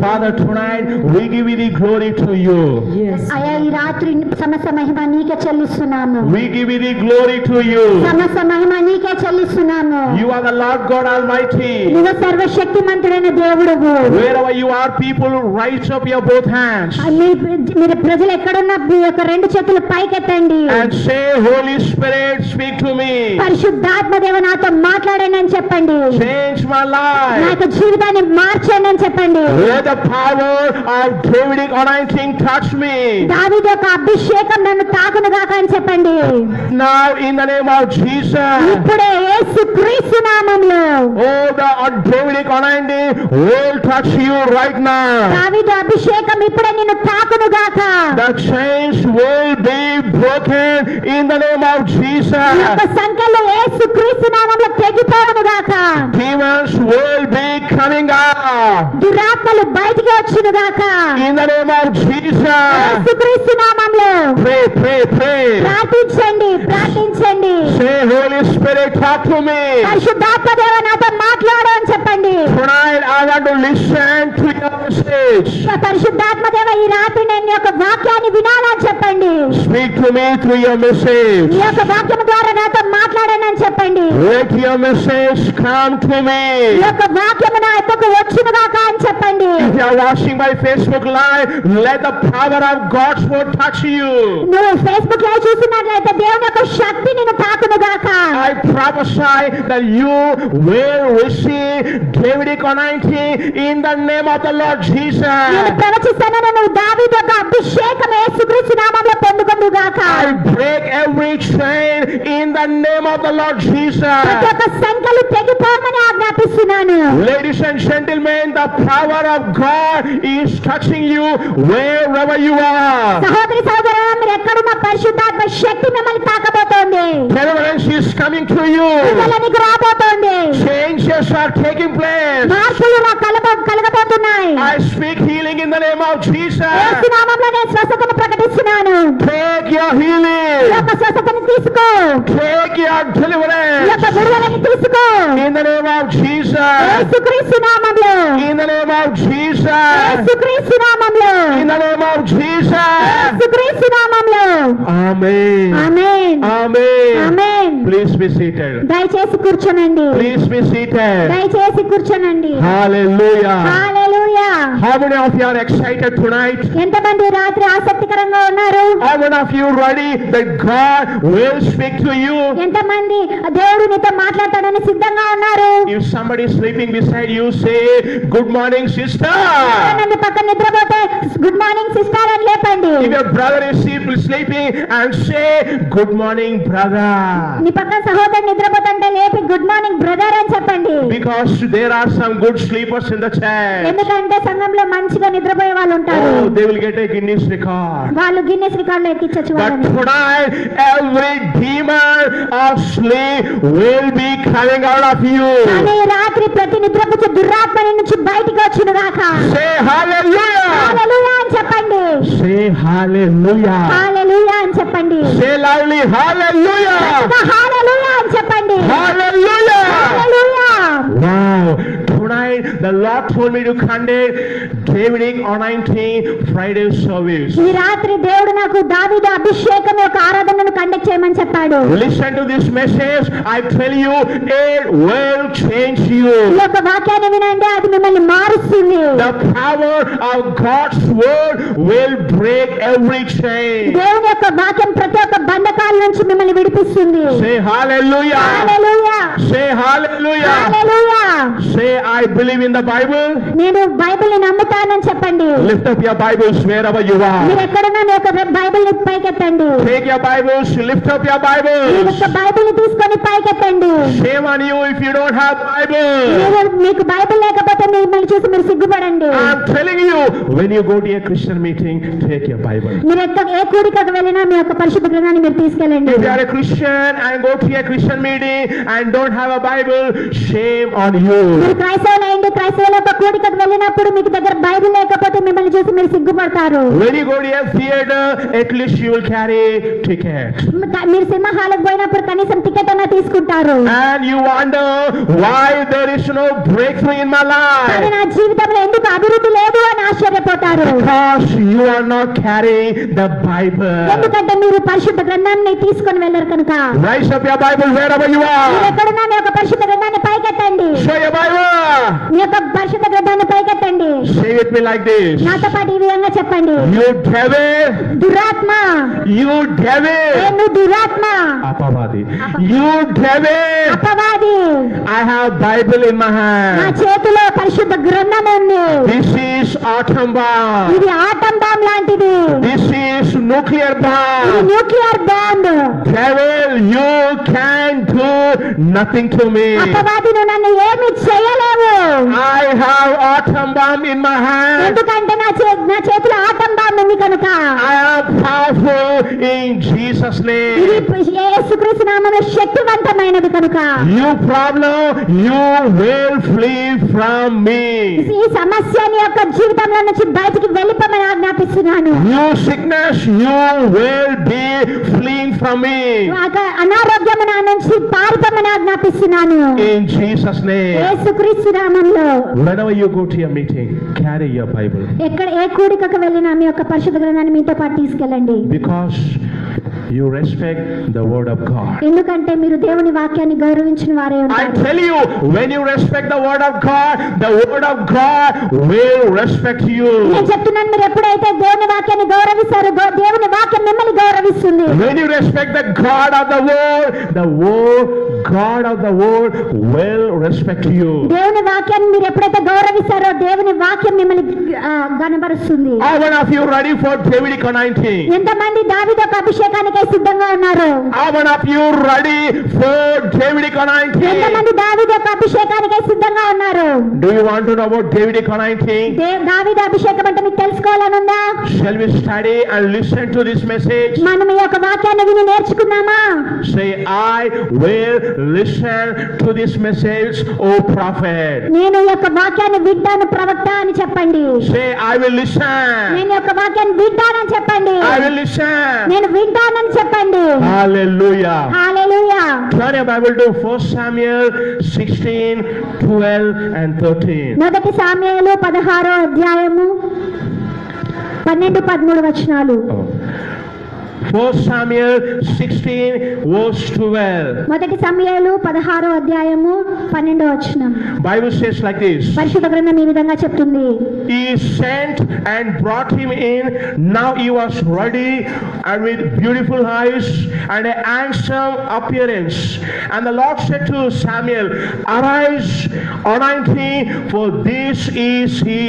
Father, tonight we give you the glory to you. Yes. అయ్యా ఈ రాత్రి సమస్త మహిమ నీకే చెల్లిస్తున్నాము. We give you the glory to you. సమస్త మహిమ నీకే చెల్లిస్తున్నాము. You are the Lord God Almighty. నీవు సర్వశక్తిమంతుడైన దేవుడువు. Wherever you are, people, raise up your both hands మీరు ప్రజలు ఎక్కడున్నా మీ యొక్క 2 చేతులు పైకెత్తండి and say, Holy Spirit, speak to me. పరిశుద్ధాత్మ దేవ నాతో మాట్లాడండి అని చెప్పండి. Change my నా life. యొక్క జీవితాన్ని మార్చండి అని చెప్పండి. Let the power of Davidic anointing touch me. దావీదు యొక్క అభిషేకం నన్ను తాకును గాక అని చెప్పండి. Now in the name of Jesus. ఇప్పుడే యేసుక్రీస్తు నామములో Oh, the Davidic anointing will touch you right now. దావీదు అభిషేకం ఇప్పుడే నిన్ను తాకును గాక. The chains will be broken in the name of ఈ Jesus. యొక్క సంఖ్యలో యేసుక్రీస్తు నామములో తెగిపోవును గాక. Demons will be coming out దురాత్మలు బయటికి వచ్చును గాక. in the name of Jesus. యేసుక్రీస్తు నామములో Pray, pray, pray. ప్రార్థించండి, ప్రార్థించండి. Say, Holy Spirit, talk to me. పరిశుద్ధాత్మ దేవ నాతో మాట్లాడు అని చెప్పండి. Tonight I want to listen to your message. పరిశుద్ధాత్మ దేవ ఈ రాత్రి నేను నీ యొక్క వాక్యాన్ని వినాలని చెప్పండి. Speak to me through your message. నీ యొక్క వాక్యం ద్వారా నాతో మాట్లాడండి అని చెప్పండి. Let your message come to me. ఈ యొక్క వాక్యము నా యొక్కకు వచ్చును గాక అని చెప్పండి. If you are watching my Facebook Live, let the power of God's word touch you. నువ్వు ఫేస్బుక్ లైవ్ చూస్తున్నట్లయితే దేవుని యొక్క శక్తి నిన్ను తాకును గాక. I prophesy that you will receive Davidic anointing in the name of the Lord Jesus. నేను ప్రవచిస్తానని నువ్వు దావీదు యొక్క అభిషేకం యేసుక్రీస్తు నామములో పొందుకొను గాక. I break every chain in the name of the Lord Jesus. ప్రతి ఒక్క సంఖ్యలు తెగిపోమని ఆజ్ఞాపిస్తున్నాను. Ladies and gentlemen, the power of God is touching you wherever you are. సహోదరి సహోదరులారా, మీరు ఎక్కడున్న పరిశుద్ధాత్మ శక్తి మిమ్మల్ని తాకబోతోంది. Deliverance is coming to you. విడుదల నీకు రాబోతోంది. Changes are taking place. మార్పులు నా కలగబోతున్నాయి. I speak healing in the name of Jesus. యేసు నామములో నేను స్వస్థతను ప్రకటిస్తున్నాను. Take your ఈ healing. యొక్క స్వస్థతను తీసుకో. Take your ఈ deliverance. యొక్క విడుదలని తీసుకో. In the name of Jesus. యేసుక్రీస్తు నామములో. In the name of Jesus. యేసుక్రీస్తు నామములో. In the name of Jesus. యేసుక్రీస్తు నామములో. Amen. Amen. Amen. Amen. Please be seated. దయచేసి కూర్చోనండి. Please be seated. దయచేసి కూర్చోనండి. Hallelujah. Hallelujah. How many of you are excited tonight? ఎంతమంది రాత్రి ఆసక్తికరంగా ఉన్నారు? How many of you ready that God will speak to you? ఎంతమంది దేవుడు నీతో మాట్లాడతాడని సిద్ధంగా ఉన్నారు? If somebody is sleeping beside you, say, "Good morning, sister." ఎవరైనా పక్కన నిద్రపోతే గుడ్ మార్నింగ్ సిస్టర్ అని లేపండి. If your brother is sleeping, and say, "Good morning, brother." నీ పక్కన సహోదరుడు నిద్రపోతుంటే లేపి గుడ్ మార్నింగ్ బ్రదర్ అని చెప్పండి. Because there are some good sleepers in the church. ఎందుకంటే సంఘంలో మంచిగా నిద్రపోయే వాళ్ళు ఉంటారు. Oh, they will get a Guinness record. వాళ్ళు గిన్నెస్ రికార్డులో ఎక్కించొచ్చు But వాళ్ళని. tonight, every demon of sleep will be coming out of you. కానీ రాత్రి ప్రతి నిద్రపుచ్చే దురాత్మ నీ నుంచి బయటికి వచ్చును గాక. Say hallelujah. హల్లెలూయా అని చెప్పండి. Say hallelujah. హల్లెలూయా అని చెప్పండి. Say loudly hallelujah. హల్లెలూయా అని చెప్పండి. Hallelujah. Hallelujah. Wow. Tonight the Lord told me to conduct Davidic anointing Friday service. ఈ రాత్రి దేవుడు నాకు దావీదు అభిషేకం యొక్క ఆరాధనను కండక్ట్ చేయమని చెప్పాడు. Listen to this message. I tell you, it will change you. ఈ యొక్క వాక్యాన్ని వినండి, అది మిమ్మల్ని మారుస్తుంది. The power of God's word will break every chain. దేవుని యొక్క వాక్యం ప్రతి ఒక్క బంధకాల నుంచి మిమ్మల్ని విడిపిస్తుంది. Say hallelujah. Hallelujah. Say hallelujah. Hallelujah. Say I believe in the Bible. నేను బైబిల్ని నమ్ముతానని చెప్పండి. Lift up your Bibles wherever you are. మీరు ఎక్కడున్నా మీ యొక్క బైబిల్ని పైకెత్తండి. Take your Bibles, lift up your me Bibles. యొక్క బైబిల్ని తీసుకొని పైకెత్తండి. Shame on you if you don't have Bible. మీకు బైబిల్ లేకపోతే మిమ్మల్ని చూసి మీరు సిగ్గుపడండి. I'm telling you, when you go to a Christian meeting, take your Bible. మీరు ఏ కూడికకు వెళ్ళినా మీ యొక్క పరిశుద్ధ గ్రంథాన్ని మీరు తీసుకెళ్ళండి. If you are a Christian and go to a Christian meeting and don't have a Bible, shame on you. మీరు క్రైస్తవులైండి, క్రైస్తవుల యొక్క కూడికకు వెళ్ళినప్పుడు మీకు దగ్గర బైబిల్ లేకపోతే మిమ్మల్ని చూసి మీరు సిగ్గుపడతారు. When you go to a theater, at least you will carry ticket. మీరు సినిమా హాల్కి పోయినప్పుడు కనీసం టికెట్ అన్నా తీసుకుంటారు. And you wonder why there is no breakthrough in my కానీ life. నా జీవితంలో ఎందుకు అభివృద్ధి లేదు అని ఆశ్చర్యపోతారు. Because you are not carrying the Bible. ఎందుకంటే మీరు పరిశుద్ధ గ్రంథాన్ని తీసుకొని వెళ్ళరు కనుక. Rise up your Bible wherever you మీరు are. ఎక్కడున్నా మీ యొక్క పరిశుద్ధ గ్రంథాన్ని పైకెత్తండి. Show your Bible. మీ యొక్క పరిశుద్ధ గ్రంథాన్ని పైకెత్తండి. Say with me like this. నాతో పాటు ఈ విధంగా చెప్పండి. You devil. దురాత్మ. You devil. నువ్వు దురాత్మ. Apavadi. You devil. అపవాది. I have Bible in my నా hand. చేతిలో పరిశుద్ధ గ్రంథం ఉంది. This is atom bomb. ఇది ఆటం బాంబ్ లాంటిది. This is nuclear ఇది bomb. Nuclear bomb. Devil, you can do nothing to me. అపవాది నువ్వు నన్ను ఏమి చేయలేవు. I have atom bomb in my hand. ఎందుకంటే నా చేతిలో ఆటం బాంబ్ ఉంది కనుక. I am powerful in Jesus' name. ఇది యేసుక్రీస్తు నామములో శక్తివంతమైనది కనుక. You problem, you will flee from me. ఈ సమస్యని యొక్క జీవితంలో నుంచి బయటికి వెళ్ళిపోమని ఆజ్ఞాపిస్తున్నాను. You sickness, you will be fleeing from me. అనారోగ్యము నా నుంచి పారిపోమని ఆజ్ఞాపిస్తున్నాను. In Jesus' name. యేసుక్రీస్తు నామములో. Whenever you go to your meeting, carry your Bible. ఎక్కడ ఏ కూడికకు వెళ్ళినా మీ యొక్క పరిశుద్ధ గ్రంథాన్ని మీతో పాటు తీసుకెళ్ళండి. Because you respect the word of God. ఎందుకంటే మీరు దేవుని వాక్యాన్ని గౌరవించిన వారే I ఉంటారు. tell you, when you respect the word of God, the word of God will respect you. నేను చెప్తున్నాను, మీరు ఎప్పుడైతే దేవుని వాక్యాన్ని గౌరవిస్తారో దేవుని వాక్యం మిమ్మల్ని గౌరవిస్తుంది. When you respect the God of the word, God of the word will respect you. దేవుని వాక్యాన్ని మీరు ఎప్పుడైతే గౌరవిస్తారో దేవుని వాక్యం మిమ్మల్ని గణపరుస్తుంది. How many of you ready for Davidic anointing? ఎంతమంది దావీదు యొక్క అభిషేకానికై సిద్ధంగా ఉన్నారు? How many of you ready for Davidic anointing? ఎంతమంది దావీదు యొక్క అభిషేకానికై సిద్ధంగా ఉన్నారు? Do you want to know about Davidic anointing? దావీదు అభిషేకం అంటే మీకు తెలుసుకోవాలనుందా? Shall we study and listen to this message? మనం ఈ యొక్క వాక్యాన్ని విని నేర్చుకుందామా? Say, I will listen to this message, O prophet. నేను ఈ యొక్క వాక్యాన్ని వింటాను ప్రవక్త అని చెప్పండి. Say, I will listen. నేను ఈ యొక్క వాక్యాన్ని వింటానని చెప్పండి. I will listen. నేను వింటానని చెప్పండి. Hallelujah. Hallelujah. Turn your Bible to 1 Samuel 16, 12 and 13. మొదటి సామ్యుయేలు 16వ అధ్యాయము 12, 13 వచనాలు. 1 Samuel 16 verse 12. మొదటి సమూయేలు 16వ అధ్యాయము 12వ వచనం. Bible says like this. పరిశుద్ధ గ్రంథం ఈ విధంగా చెప్తుంది. He sent and brought him in. Now he was ready and with beautiful eyes and a handsome appearance. And the Lord said to Samuel, arise, anoint him, for this is he.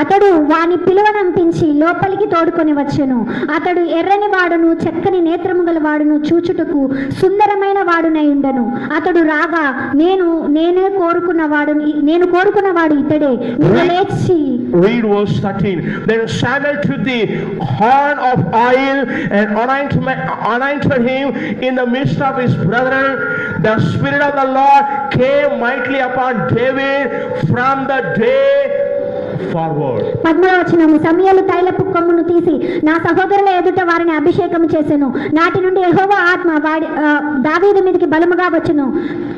అతడు వాని పిలువనంపించి లోపలికి తోడుకొని వచ్చెను. అతడు ఎర్రని వాడును చక్కని నేత్రము గల వాడును చూచుటకు సుందరమైన వాడునై ఉండెను. అతడు రాగా నేను కోరుకున్నవాడు ఇతడే. లేచి read verse 13. Then Samuel took the horn of oil and anointed him in the midst of his brethren. The Spirit of the Lord came mightily upon David from the day forward. 13వ వచనము. సమూయేలు తైలపు కొమ్మును తీసి నా సహోదరుల ఎదుట వారిని అభిషేకం చేసెను. నాటి నుండి యెహోవా ఆత్మ దావీదు మీదకి బలముగా వచ్చెను.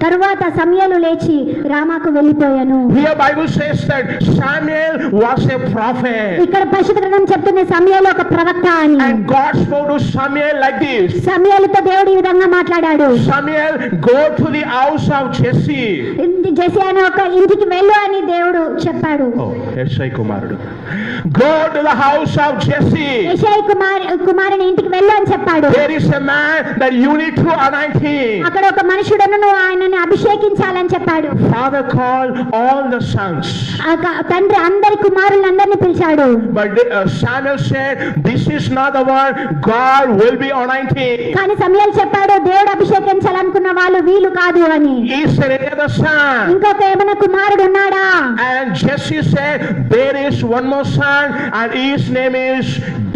తరువాత సమూయేలు లేచి రామాకు వెళ్ళిపోయాను. Here Bible says that Samuel was a prophet. ఇక్కడ పరిశుద్ధ గ్రంథం చెప్తుంది సమూయేలు ఒక ప్రవక్త అని. And God spoke to Samuel like this. సమూయేలుతో దేవుడు ఈ విధంగా మాట్లాడాడు. Samuel, go to the house of Jesse. Jesse అనే ఒక ఇంటికి వెళ్ళు అని దేవుడు చెప్పాడు. యెషై కుమారుడు. Go to the house of Jesse. యెషై కుమారుని ఇంటికి వెళ్ళు అని చెప్పాడు. There is a man that you need to anoint him. అక్కడ ఒక మనుషుడను నువ్వు ఆయనని అభిషేకించాలని చెప్పాడు. Father called all the sons. తండ్రి అందరి కుమారులందరినీ పిలిచాడు. But Samuel said, this is not the one God will be anointing. కానీ సమూయేలు చెప్పాడు దేవుడు అభిషేకించాలనుకున్న వాళ్ళు వీళ్ళు కాదు అని. Is there any other son? ఇంకొక ఏమైనా కుమారుడు ఉన్నాడా? And Jesse said, there is one more son and his name is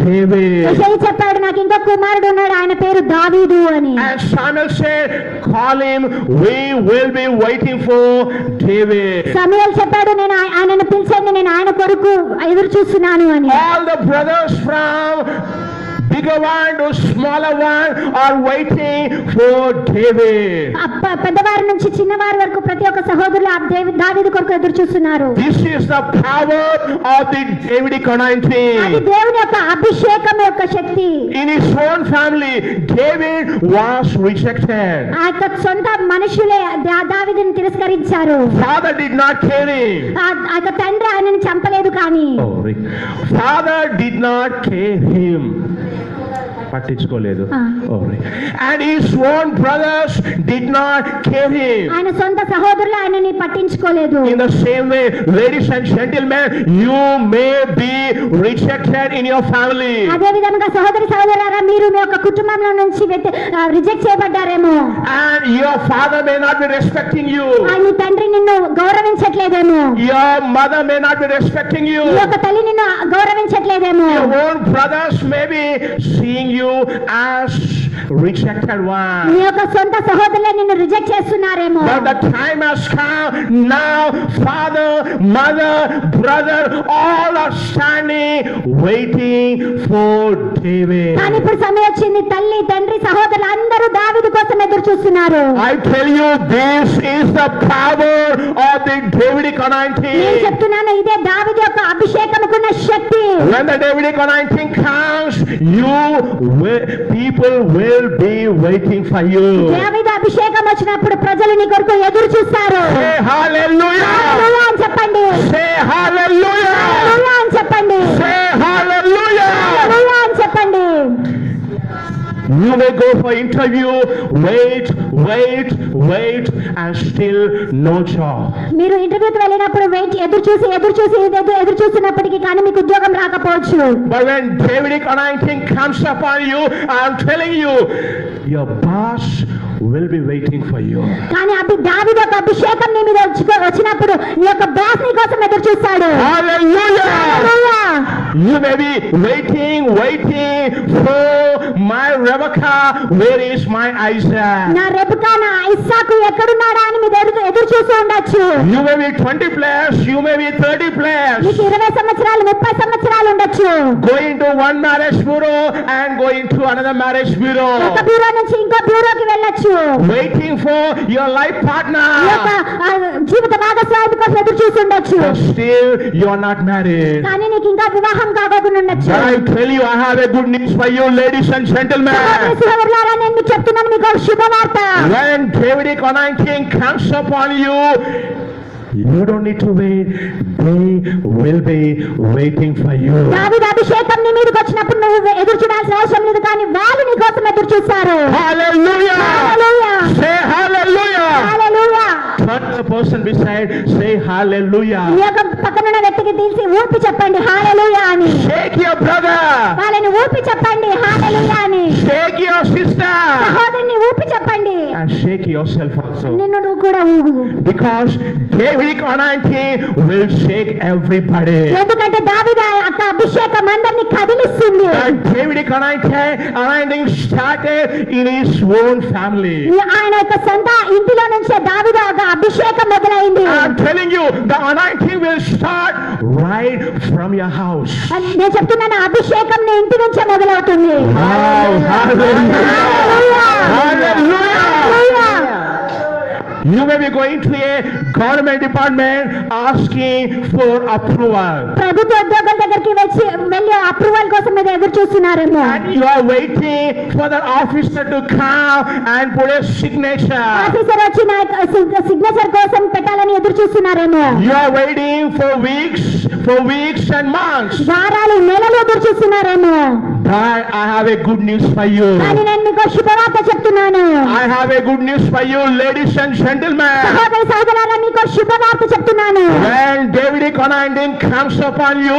David. యెషై చెప్పాడు నాకు ఇంకొక కుమారుడు ఉన్నాడు ఆయన పేరు దావీదు అని. And Samuel said, call him, we will be waiting for David. సమూయేలు చెప్పాడు నేను ఆయనను పిలిచండి నేను ఆయన కొరకు ఎదురు చూస్తున్నాను అని. All the brothers from bigger one to smaller one are waiting for David. పెద్దవారి నుంచి చిన్నవారి వరకు ప్రతి ఒక్క సహోదరులు దావీదు కొరకు ఎదురు చూస్తున్నారు. This is the power of the Davidic anointing. అది దేవుని యొక్క అభిషేకం యొక్క శక్తి. In his own family, David was rejected. ఆ యొక్క సొంత మనుషులే దావీదుని తిరస్కరించారు. Father did not kill him. ఆ యొక్క తండ్రి ఆయనని చంపలేదు కానీ Father did not kill him. పట్టించుకోలేదు. And his own brothers did not kill him. ఆయన సొంత సహోదరులు ఆయనని పట్టించుకోలేదు. In the same way, ladies and gentlemen, you may be rejected in your family. అదే విధంగా సహోదరులారా మీరు మీ యొక్క కుటుంబంలో నుంచి reject చేయబడ్డారేమో. And your father may not be respecting you. నీ తండ్రి నిన్ను గౌరవించట్లేదేమో. Your mother may not be respecting you. నీ యొక్క తల్లి నిన్ను గౌరవించట్లేదేమో. Your own brothers may be seeing you as rejected one. నీ యొక్క సొంత సహోదరులే నిన్ను reject చేస్తున్నారేమో. But the time has come now. Father, mother, brother, all are standing waiting for David. కానీ ఇప్పుడు సమయం వచ్చింది తల్లి తండ్రి సహోదరులు అందరూ దావీదు కోసం ఎదురు చూస్తున్నారు. I tell you, this is the power of the Davidic anointing. నేను చెప్తున్నాను ఇదే దావీదు యొక్క అభిషేకముకున్న శక్తి. When the Davidic anointing comes, people will be waiting for you. దావీదు అభిషేకం వచ్చినప్పుడు ప్రజలు నీ కొరకు ఎదురు చూస్తారు. Say hallelujah. హల్లెలూయా అని చెప్పండి. Say hallelujah. హల్లెలూయా అని చెప్పండి. Say hallelujah. హల్లెలూయా అని చెప్పండి. You may go for interview, wait and still no job. మీరు ఇంటర్వ్యూకి వెళ్ళినప్పుడు ఎదురు చూసినప్పటికీ కానీ మీకు ఉద్యోగం రాకపోవచ్చు. But when Davidic anointing comes upon you, I am telling you, your boss will be waiting for you. కానీ దావీదు యొక్క అభిషేకం నీ మీద వచ్చినప్పుడు నీ యొక్క బాస్ నీ కోసం ఎదురు చూస్తాడు. Hallelujah. You may be waiting for my Rebecca. Where is my Isaac? నా రెబెకా నా ఇస్సాకు ఎక్కడున్నాడా అని మీరు ఎదురు చూస్తూ ఉండొచ్చు. You may be 20 plus, you may be 30 plus. మీకు 20 సంవత్సరాలు 30 సంవత్సరాలు ఉండొచ్చు. Going to one marriage bureau and going to another marriage bureau. ఒక బ్యూరో నుంచి ఇంకో బ్యూరోకి వెళ్ళొచ్చు. Waiting for your life partner. జీవిత భాగస్వామి కోసం ఎదురు చూస్తుండొచ్చు. Still you are not married. కానీ నీకు ఇంకా వివాహం కాకుండా ఉండొచ్చు. But I tell you, I have a good news for you, ladies and gentlemen, సహోదరులారా, నేను మీకు చెప్తున్నాను, మీకు ఒక శుభవార్త. when Davidic anointing comes upon you, you don't need to wait. They will be waiting for you. దావీదు అభిషేకం నీ మీదకి వచ్చినప్పుడు నువ్వు ఎదురు చూడాల్సిన అవసరం లేదు, కానీ వాళ్ళు నీ కోసం ఎదురు చూస్తారు. Hallelujah! Hallelujah! Say hallelujah! Hallelujah! Turn to the person beside, say hallelujah. నీ యొక్క పక్కనున్న వ్యక్తికి తీసి ఊపి చెప్పండి హల్లెలూయా అని. Shake your brother. వాళ్ళని ఊపి చెప్పండి హల్లెలూయా అని. Shake your sister. సహోదరుని ఊపి చెప్పండి. And shake yourself also. నిన్ను నువ్వు కూడా ఊగు. Because Davidic anointing will shake everybody. ఎందుకంటే దావీదు యొక్క అభిషేకం అందరినీ కదిలిస్తుంది. And Davidic anointing started in his own family. ఆయన యొక్క సొంత ఇంటిలో నుంచే దావీదు యొక్క అభిషేకం మొదలైంది. I'm telling you, the anointing will start right from your house. నేను చెప్తున్నాను, అభిషేకం నీ ఇంటి నుంచే మొదలవుతుంది. Wow, hallelujah. Hallelujah. You may be going to a government department asking for approval. ప్రభుత్వ ఉద్యోగుల దగ్గరికి వెళ్ళి అప్రూవల్ కోసం మీరు ఎదురు చూస్తున్నారేమో. And you are waiting for the officer to come and put a signature. Officer వచ్చి నా సిగ్నేచర్ కోసం పెట్టాలని ఎదురు చూస్తున్నారేమో. You are waiting for weeks and months. వారాలు నెలలు ఎదురు చూస్తున్నారేమో. But I have a good news for you. కానీ నేను మీకు శుభవార్త చెప్తున్నాను. I have a good news for you, ladies and gentlemen. సహోదరి సహోదరులారా, మీకు శుభవార్త చెప్తున్నాను. When Davidic anointing comes upon you,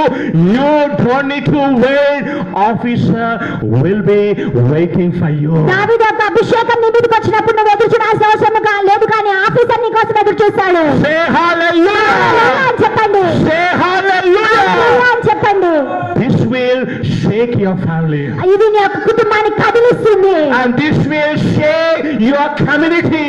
you don't need to wait. Officer will be waiting for you. దావీదు యొక్క అభిషేకం నీ మీదకి వచ్చినప్పుడు నువ్వు ఎదురు చూడాల్సిన అవసరం లేదు, కానీ ఆఫీసర్ నీ కోసం ఎదురు చూస్తాడు. Say hallelujah. హల్లెలూయా అని చెప్పండి. Say hallelujah. హల్లెలూయా అని చెప్పండి. This will shake your family. ఇది నీ యొక్క కుటుంబాన్ని కదిలిస్తుంది. And this will shake your community.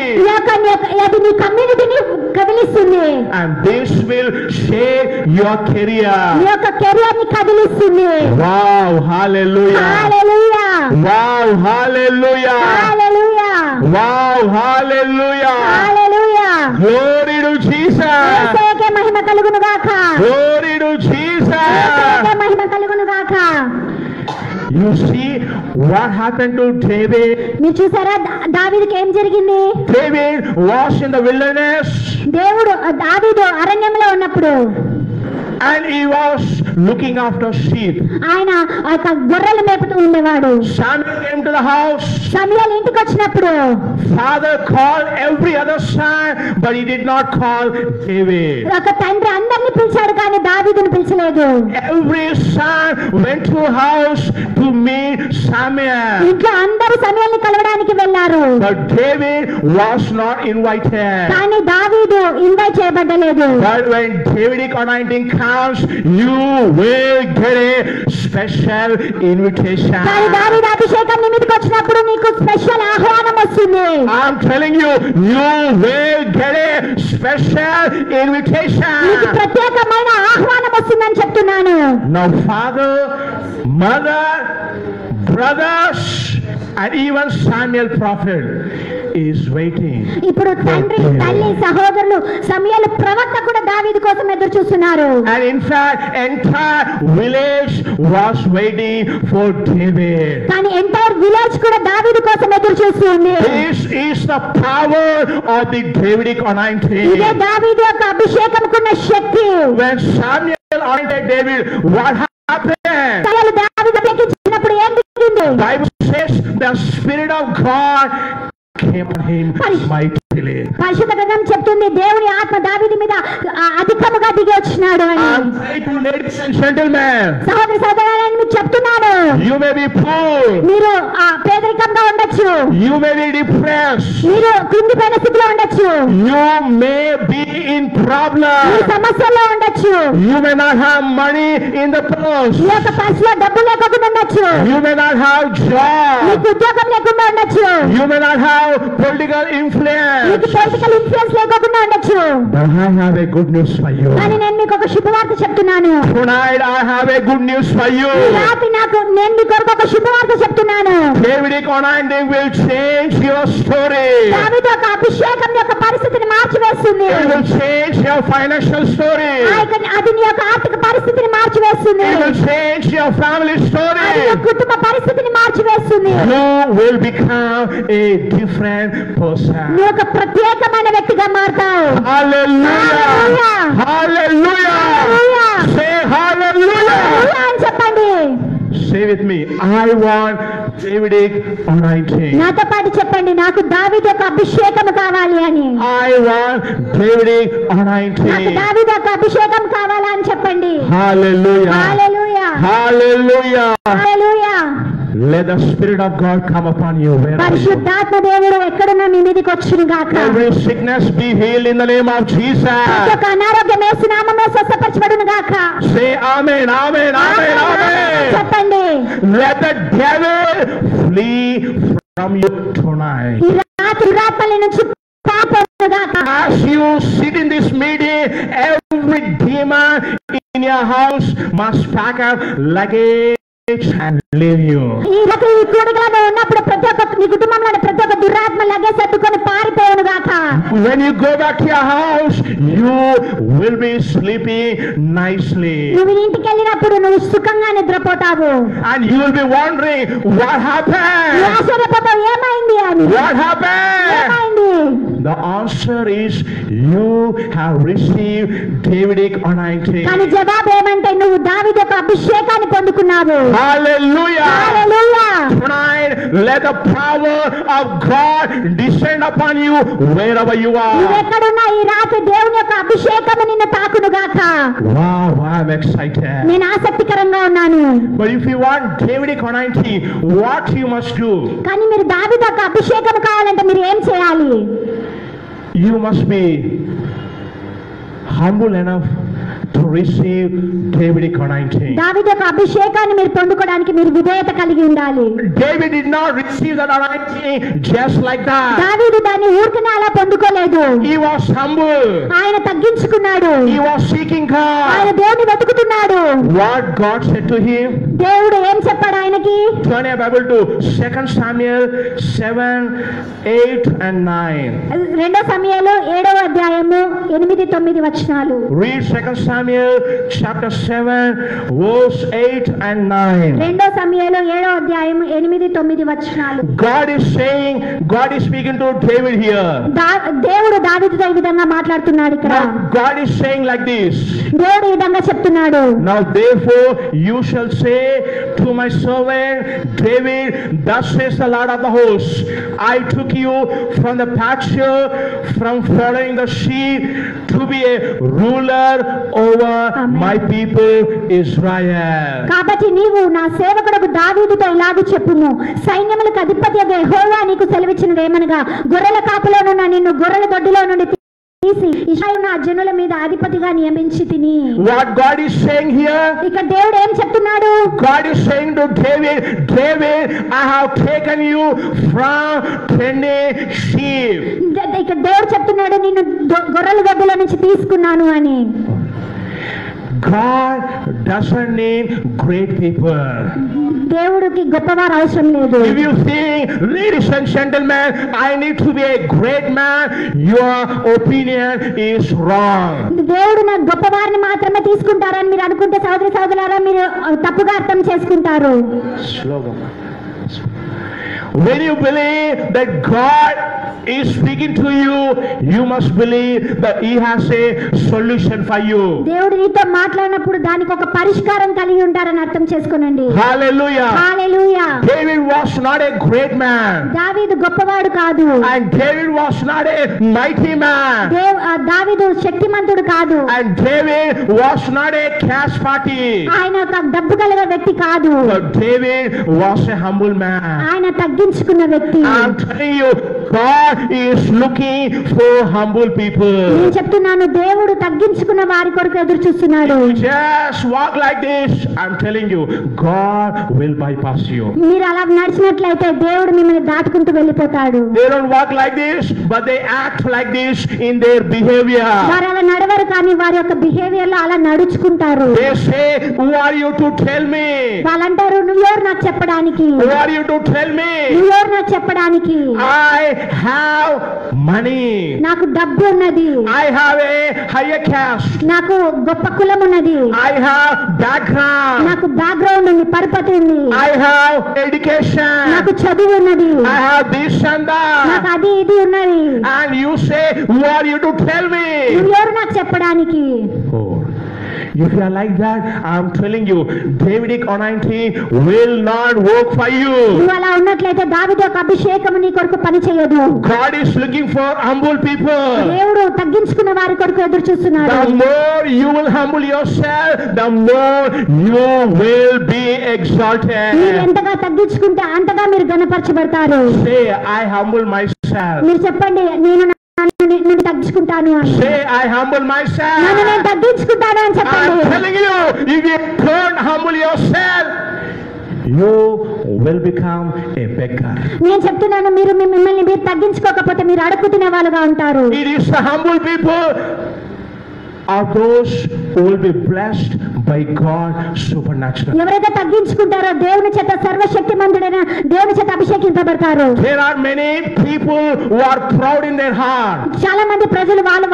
అది నీ కమ్యూనిటీని కదిలిస్తుంది. And this will shake your career. నీ యొక్క కెరియర్ ని కదిలిస్తుంది. Wow, hallelujah. Hallelujah. Wow, hallelujah. Hallelujah. Wow, hallelujah. Hallelujah. Glory to Jesus. యేసుకే మహిమ కలుగును గాక. Glory to Jesus. యేసుకే మహిమ కలుగును గాక. You see what happened to David? మీరు చూసారా దావీదుకి ఏం జరిగింది? David was in the wilderness. దావీదు అరణ్యంలో ఉన్నప్పుడు and he was looking after sheep. ఆయన గొర్రెలు మేపుతూ ఉండేవాడు. Samuel came to the house. సమూయేలు ఇంటికి వచ్చినప్పుడు Father called every other son, but he did not call David. ఒక తండ్రి అందరిని పిలిచాడు, కానీ దావీదును పిలిచలేదు. Every son went to house to meet Samuel. ఇంట్లో అందరూ సమూయేలుని కలవడానికి వెళ్ళారు. But David was not invited. కానీ దావీదు ఇన్వైట్ చేయబడలేదు. But when Davidic anointing comes, you will get a special invitation. కానీ దావీదు అభిషేకం నిమిత్తం వచ్చినప్పుడు నీకు స్పెషల్ ఆహ్వానం వస్తుంది. I'm telling you, you will get a special invitation. నీకు ప్రత్యేకమైన ఆహ్వానం వస్తుందని చెప్తున్నాను. Now father, mother, brothers, and even Samuel prophet is waiting. ఇప్పుడు తండ్రి, తల్లి, సహోదరులు, సమూయేలు ప్రవక్త కూడా దావీదు కోసం ఎదురు చూస్తున్నారు. And in fact, entire village was waiting for David. కానీ ఎంటైర్ విలేజ్ కూడా దావీదు కోసం ఎదురు చూస్తుంది. This is the power of the Davidic anointing. ఇదే దావీదు యొక్క అభిషేకంకున్న శక్తి. When Samuel anointed David, what happened? సమూయేలు దావీదు అభిషేకించినప్పుడు ఏం జరిగింది? Bible says the Spirit of God came on him mightily. పరిశుద్ధ గ్రంథం చెప్తుంది దేవుని ఆత్మ దావీదు మీద అధికముగా దిగి వచ్చినాడు అని. Ladies and gentlemen, సహోదరి సహోదరులను మీకు చెప్తున్నాను, you may be poor, మీరు పేదరికంగా ఉండొచ్చు, you may be depressed, మీరు కృంగిపోయిన స్థితిలో ఉండొచ్చు, you may be in మీరు problem, సమస్యల్లో ఉండొచ్చు, you may not have money in the purse, మీ యొక్క పర్సులో డబ్బు లేకుండా ఉండొచ్చు, you may not have job, మీకు ఉద్యోగం లేకుండా ఉండొచ్చు, you may not have political influence. మీకు పొలిటికల్ ఇన్ఫ్లుయెన్స్ లేకుండా ఉండొచ్చు. But I have a good news for you. కానీ నేను మీకు ఒక శుభవార్త చెప్తున్నాను. Tonight I have a good news for you. ఈ రాత్రి నేను మీ కొరకు ఒక శుభవార్త చెప్తున్నాను. Davidic anointing will change your story. దావీదు యొక్క అభిషేకం యొక్క పరిస్థితిని మార్చివేస్తుంది. It will change your financial story. అది నీ యొక్క ఆర్థిక పరిస్థితిని మార్చివేస్తుంది. మార్చివేస్తుంది. It will change your family story. అది నీ కుటుంబ పరిస్థితిని మార్చివేస్తుంది. You will become a different person. నువ్వు ఒక ప్రత్యేకమైన వ్యక్తిగా మారతావు. Hallelujah. Hallelujah. Say hallelujah. అని చెప్పండి. Say with me, I want Davidic anointing. నాతో పాటు చెప్పండి, నాకు దావీదు యొక్క అభిషేకం కావాలి అని. I want Davidic నాకు anointing. దావీదు యొక్క అభిషేకం కావాలా అని చెప్పండి. Hallelujah. Hallelujah. Hallelujah. Hallelujah. Let the Spirit of God come upon you. Wherever you are. పరిశుద్ధాత్మ దేవుడు ఎక్కడున్నా మీ మీదకి వచ్చును గాక. Every sickness be healed in the name of Jesus. ప్రతి ఒక్క అనారోగ్యం యేసు నామములో స్వస్థపరచబడును గాక. Say amen, amen, amen, amen. చెప్పండి. Let the devil flee from you tonight. ఈ రాత్రి రాత్రి నుంచి పాపమును గాక. As you sit in this meeting, every demon in your house must pack up luggage and leave you. ఈ రాత్రి ఈ కూడికలో ఉన్నప్పుడు ప్రతి ఒక్క నీ కుటుంబంలో ప్రతి ఒక్క దురాత్మ లగేజ్ ఎత్తుకొని పారిపోవును గాక. When you go back to your house, you will be sleeping nicely. నువ్వు ఇంటికి వెళ్ళినప్పుడు నువ్వు సుఖంగా నిద్రపోతావు. And you will be wondering, what నువ్వు happened? ఆశ్చర్యపోతావు, ఏమైంది అని. What happened? ఏమైంది? The answer is, you have received Davidic anointing. కానీ జవాబు ఏమంటే నువ్వు దావీదు యొక్క అభిషేకాన్ని పొందుకున్నావు. Hallelujah. Hallelujah. Tonight, let the power of God descend upon you wherever you నువ్వు are. ఎక్కడున్నా ఈ రాత్రి దేవుని యొక్క అభిషేకము నిన్ను తాకును గాక. Wow, I'm excited. నేను ఆసక్తికరంగా ఉన్నాను. But if you want Davidic anointing, what you must do? కానీ మీరు దావీదు యొక్క అభిషేకం కావాలంటే మీరు ఏం చేయాలి? You must be humble enough to receive Davidic anointing. దావీదు యొక్క అభిషేకాన్ని మీరు పొందుకోవడానికి మీరు విధేయత కలిగి ఉండాలి. David did not receive that anointing just like that. దావీదు దాన్ని ఊరికనే అలా పొందుకోలేదు. He was humble. ఆయన తగ్గించుకున్నాడు. He was seeking ఆయన God. దేవుని వెతుకుతున్నాడు. What God said to him? దేవుడు ఏం చెప్పాడు ఆయనకి? Turn your Bible to 2 Samuel 7, 8 and 9. 2 సమూయేలు 7వ అధ్యాయము 8, 9 వచనాలు. Read 2 Samuel chapter 7, verse 8 and 9. 2 సమూయేలు 7వ అధ్యాయము 8, 9 వచనాలు. God is saying, God is speaking to David here. దేవుడు దావీదుతో ఈ విధంగా మాట్లాడుతున్నాడు ఇక్కడ. Now God is saying like this. దేవుడు ఈ విధంగా చెప్తున్నాడు. Now therefore you shall say to my servant David, thus says the Lord of the hosts, I took you from the pasture, from following the sheep, to be a ruler over my people Israel. కాబట్టి నీవు నా సేవకుడకు దావీదుతో ఇలాగూ చెప్పుము, సైన్యములకు అధిపతి యెహోవా నీకు సెలవిచ్చినది ఏమనగా, గొర్రెల కాపులోనున్న నిన్ను గొర్రెల దొడ్డిలో నుండి తీసి ఇశ్రాయేలు నా జనుల మీద అధిపతిగా నియమించి తిని. What God is saying here? ఇక దేవుడు ఏం చెప్తున్నాడు? God is saying to David, David, I have taken you from tending sheep. ఇక దేవుడు చెప్తున్నాడు, నిన్ను గొర్రెల దొడ్డిలో నుంచి తీసుకున్నాను అని. God doesn't need great people. దేవుడికి గొప్పవారు అవసరం లేదు. If you think, ladies and gentlemen, I need to be a great man, your opinion is wrong. దేవుడు నా గొప్పవారిని మాత్రమే తీసుకుంటారని మీరు అనుకుంటే సోదరి సోదరులారా, మీరు తప్పుగా అర్థం చేసుకుంటారు. When you believe that God is speaking to you, you must believe that He has a solution for you. దేవుడు నీతో మాట్లాడినప్పుడు దానికి ఒక పరిష్కారం కలిగి ఉంటారని అర్థం చేసుకోనండి. Hallelujah. Hallelujah. David was not a great man. దావీదు గొప్పవాడు కాదు. And David was not a mighty man. దావీదు శక్తిమంతుడు కాదు. And David was not a cash party. ఆయన ఒక డబ్బు కలిగిన వ్యక్తి కాదు. But David was a humble man. ఆయన తగ్గించుకున్న వ్యక్తి. I'm telling you, God is looking for humble people. నేను చెప్తున్నాను, దేవుడు తగ్గించుకున్న వారి కొరకు ఎదురు చూస్తున్నాడు. Just walk like this, I'm telling you, God will bypass you. మీరు అలా నడిచినట్లయితే దేవుడు మిమ్మల్ని దాటుకుంటూ వెళ్ళిపోతాడు. They don't walk like this, but they act like this in their behavior. వారు అలా నడవరు, కానీ వారి యొక్క బిహేవియర్ లో అలా నడుచుకుంటారు. They say, who are you to tell me? వాళ్ళంటారు, నువ్వెవరు నాకు చెప్పడానికి? Who are you to tell me? నువ్వెవరు నాకు చెప్పడానికి? I have money. నాకు డబ్బు ఉన్నది, I have a higher caste. నాకు గొప్ప కులం ఉన్నది, I have background. నాకు బ్యాక్గ్రౌండ్ ఉంది, పరపతి ఉంది, I have education. నాకు చదువు ఉన్నది, I have this and నాకు that. అది ఇది ఉన్నది. And you say, who are you to tell me? నువ్వు ఎవరు నాకు చెప్పడానికి? Oh. If you are like that, I am telling you, Davidic anointing will not work for you. నువ్వు అలా ఉన్నట్లయితే దావీదు యొక్క అభిషేకం నీ కొరకు పని చేయదు. God is looking for humble people. దేవుడు తగ్గించుకున్న వారి కొరకు ఎదురు చూస్తున్నాడు. The more you will humble yourself, the more you will be మీరు exalted. ఎంతగా తగ్గించుకుంటే అంతగా మీరు గణపరచబడతారు. Say, I humble myself. మీరు చెప్పండి, నేను తగ్గించుకుంటాను అని. Say, I humble నన్ను myself. నేను తగ్గించుకుంటాను అని I am చెప్పండి. telling you, if you don't humble yourself, you will become a beggar. నేను చెప్తున్నాను, మిమ్మల్ని మీరు తగ్గించుకోకపోతే మీరు అడుగు తినే వాళ్ళుగా ఉంటారు. It is the humble people are those who will be blessed by God supernaturally. ఎవరైతే తగ్గించుకుంటారో దేవుని చేత సర్వశక్తిమంతుడైన దేవుని చేత అభిషేకింపబడతారు. There are many people who are proud in their heart. చాలా మంది ప్రజలు వాళ్ళు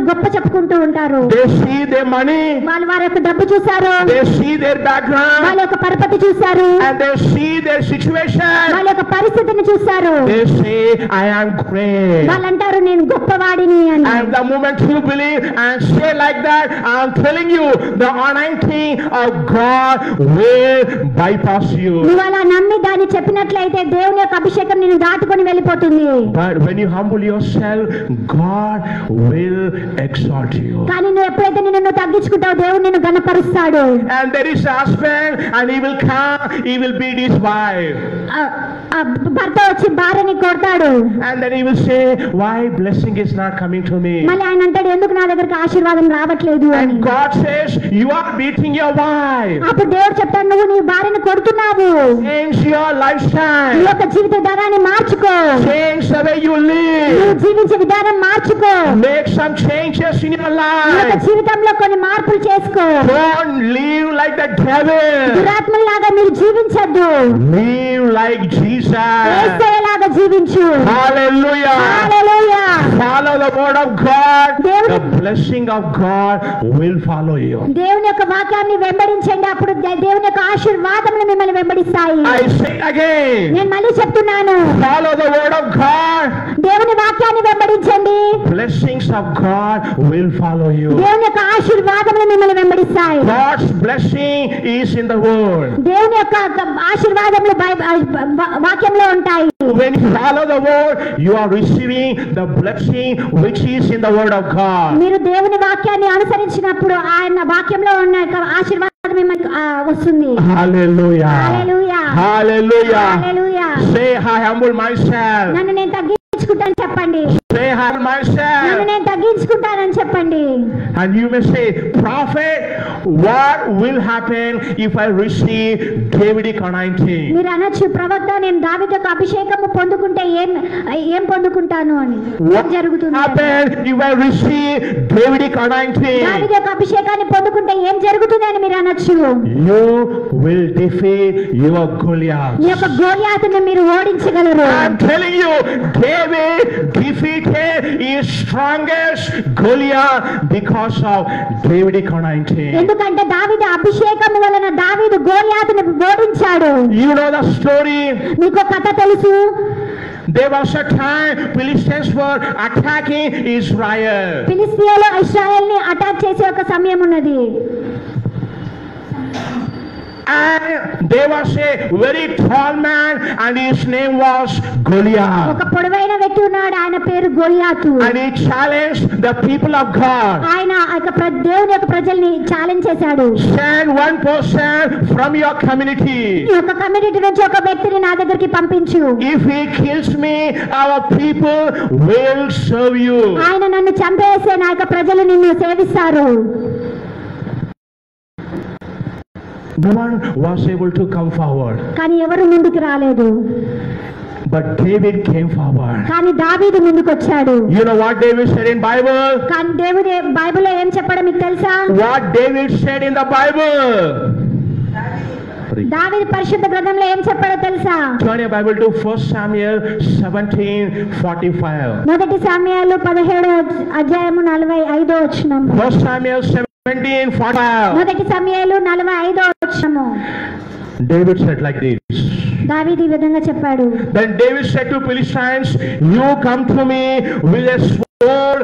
గొప్ప చెప్పుకుంటూ ఉంటారు. They see their money, వారి యొక్క డబ్బు చూశారు, they see their background, వాళ్ళ యొక్క పరపతి చూశారు, and they see their situation. వాళ్ళ యొక్క పరిస్థితిని చూశారు. They say, I am great. వాళ్ళు అంటారు, నేను గొప్పవాడిని అని. And the moment you believe and say like that, I am telling you, the anointing of God will bypass you. నువ్వు అలా నమ్మి దాన్ని చెప్పినట్లయితే దేవుని యొక్క అభిషేకం నిన్ను దాటుకొని వెళ్ళిపోతుంది. But when you humble yourself, God will exalt you. కానీ నువ్వు ఎప్పుడైతే నిన్ను తగ్గించుకుంటావు, దేవుడు నిన్ను గణపరుస్తాడు. And there is a husband, and he will come, he will beat his wife. భర్త వచ్చి భార్యని కొడతాడు. And then he will say, why blessing is not coming to me? మళ్ళీ ఆయన అంటాడు, ఎందుకు నా దగ్గరికి ఆశీర్వాదం రావట్లేదు అని. And God says, you are beating your wife. అప్పుడు దేవుడు చెప్తాడు, నువ్వు నీ భార్యను కొడుతున్నావు. Change your నీ lifestyle. యొక్క జీవిత విధానాన్ని మార్చుకో. Change the way you నువ్వు live. జీవించే విధానం మార్చుకో. Make some changes in your నీ యొక్క life. జీవితంలో కొన్ని మార్పులు చేసుకో. Don't live like the devil. దురాత్మలాగా మీరు జీవించద్దు. Live like Jesus. యేసయ్యలాగా జీవించు. Hallelujah. Hallelujah. Follow the word of God. దేవుడు- The blessing of God will follow you. దేవుని యొక్క వాక్యాన్ని వెంబడించండి, అప్పుడు దేవుని యొక్క ఆశీర్వాదములు మిమ్మల్ని వెంబడిస్తాయి. I say it again. నేను మళ్ళీ చెప్తున్నాను, Follow the word of God. దేవుని వాక్యాన్ని వెంబడించండి, Blessings of God will follow you. దేవుని యొక్క ఆశీర్వాదములు మిమ్మల్ని వెంబడిస్తాయి. God's blessing is in the word. దేవుని యొక్క ఆశీర్వాదములు వాక్యంలో ఉంటాయి. When you follow the word, you are receiving the blessing which is in the word of God. మీరు దేవుని వాక్యాన్ని అనుసరించినప్పుడు ఆయన వాక్యంలో ఉన్న యొక్క ఆశీర్వాదం మిమ్మల్ని వస్తుంది. Hallelujah. Hallelujah. Hallelujah. Hallelujah. Say, I humble myself. నన్ను నేను తగ్గించుకుంటాను చెప్పండి. Say, I humble నన్ను myself. నేను తగ్గించుకుంటానని చెప్పండి. And you may say, prophet, what will happen if I receive Davidic anointing? మీరు అనొచ్చు, ప్రవక్త, నేను దావీదు యొక్క అభిషేకము పొందుకుంటే ఏం పొందుకుంటాను అని. ఏం What జరుగుతుంది? happen if I receive Davidic anointing? దావీదు యొక్క అభిషేకాన్ని పొందుకుంటే ఏం జరుగుతుంది అని మీరు అనొచ్చు. You will defeat your Goliath. ఈ యొక్క గోలియాతును మీరు ఓడించగలరు. I'm telling you, David defeated his strongest Goliath because of Davidic anointing. ఎందుకంటే దావీదు అభిషేకం వలన దావీదు గోలియాతును ఓడించాడు. You know the story. మీకు కథ తెలుసు. There was a time Philistines were attacking Israel. ఫిలిష్తీయులు ఇశ్రాయేల్ని అటాక్ చేసే ఒక సమయం ఉన్నది. And there was a very tall man, and his name was Goliath. ఒక పొడవైన వ్యక్తి ఉన్నాడు, ఆయన పేరు గోలియాతు. And he challenged the people of God. ఆయన దేవుని యొక్క ప్రజల్ని ఛాలెంజ్ చేశాడు. Send one person from your community. ఈ యొక్క కమ్యూనిటీ నుంచి ఒక వ్యక్తిని నా దగ్గరికి పంపించు. If he kills me, our people will serve you. ఆయన నన్ను చంపేస్తే నా యొక్క ప్రజలు నిన్ను సేవిస్తారు. No one was able to come forward. కానీ ఎవరు ముందుకు రాలేదు. But David came forward. కానీ దావీదు ముందుకు వచ్చాడు. You know what David said in Bible? కానీ దేవుడు బైబిల్లో ఏం చెప్పాడో మీకు తెలుసా? What David said in the Bible? దావీదు పరిశుద్ధ గ్రంథంలో ఏం చెప్పాడో తెలుసా? Turn your Bible to 1 Samuel 17:45. మొదటి సమూయేలు 17వ అధ్యాయము 45వ వచనం. 1 Samuel 17:45. మొదటి సమూయేలు 45వ వచనము. David said like this. దావీదు ఈ విధంగా చెప్పాడు. Then David said to Philistines, you come to me with a sword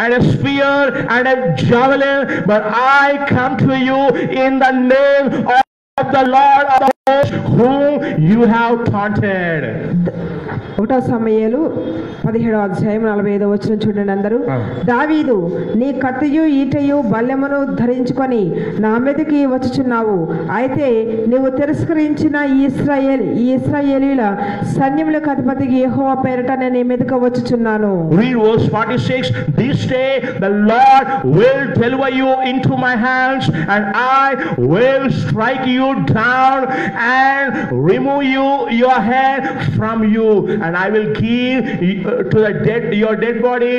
and a spear and a javelin, but I come to you in the name of the Lord of hosts whom you have taunted. 1 సమూయేలు 17వ అధ్యాయం 45వ వచనం చూడండి అందరూ. దావీదు, నీ కత్తియు ఈటయు బల్లెమును ధరించుకొని నా మీదకి వచ్చుచున్నావు. అయితే నీవు తిరస్కరించిన ఈ ఇశ్రాయేలీయుల సైన్యములకు అధిపతికి యెహోవా పేరట నేను నీ మీదకి వచ్చుచున్నాను. Read verse 46. This day the Lord will deliver you into my hands, and I will strike you down and remove your head from you, and I will give to the your dead body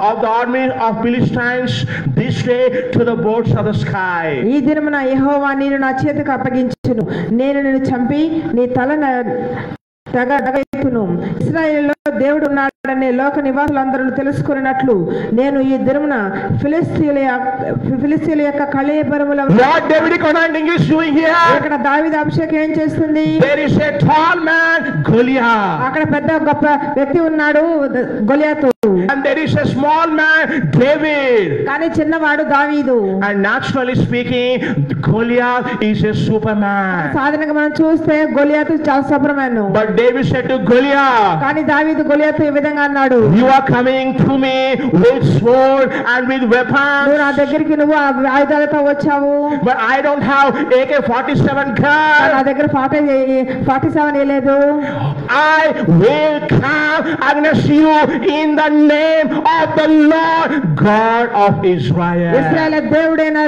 of the army of Philistines this day to the birds of the sky. ఈ దినమున యెహోవా నిన్ను నా చేతికి అప్పగించును. నేను నిన్ను చంపి నీ తల తెగెత్తును. ఇశ్రాయేలులో దేవుడు ఉన్నాడనే లోక నివాసులందరూ తెలుసుకున్నట్లు నేను ఈ దినమున ఫిలిష్తీయుల యొక్క కళేబరముల What David commanding is doing here? ఇక్కడ దావీదు అభిషేకం ఏం చేస్తుంది? There is a tall man, Goliath. అక్కడ పెద్ద గొప్ప వ్యక్తి ఉన్నాడు గొలియాతు. And there is a small man, David. కానీ చిన్నవాడు దావీదు. And naturally speaking, Goliath is a superman. సాధారణంగా మనం చూస్తే గొలియాతు చాలా సూపర్మన్. But David said to Goliath, కానీ దావీదు గొలియాతు ఈ విధంగా అన్నాడు, you are coming to me with sword and with weapons. నువ్వు నా దగ్గరికి నువ్వు ఆయుధాలతో వచ్చావు. But I don't have AK-47 gun. నా దగ్గర 47 లేదు. I will come against you in the name of the Lord God of Israel. ఇశ్రాయేలు దేవుడైన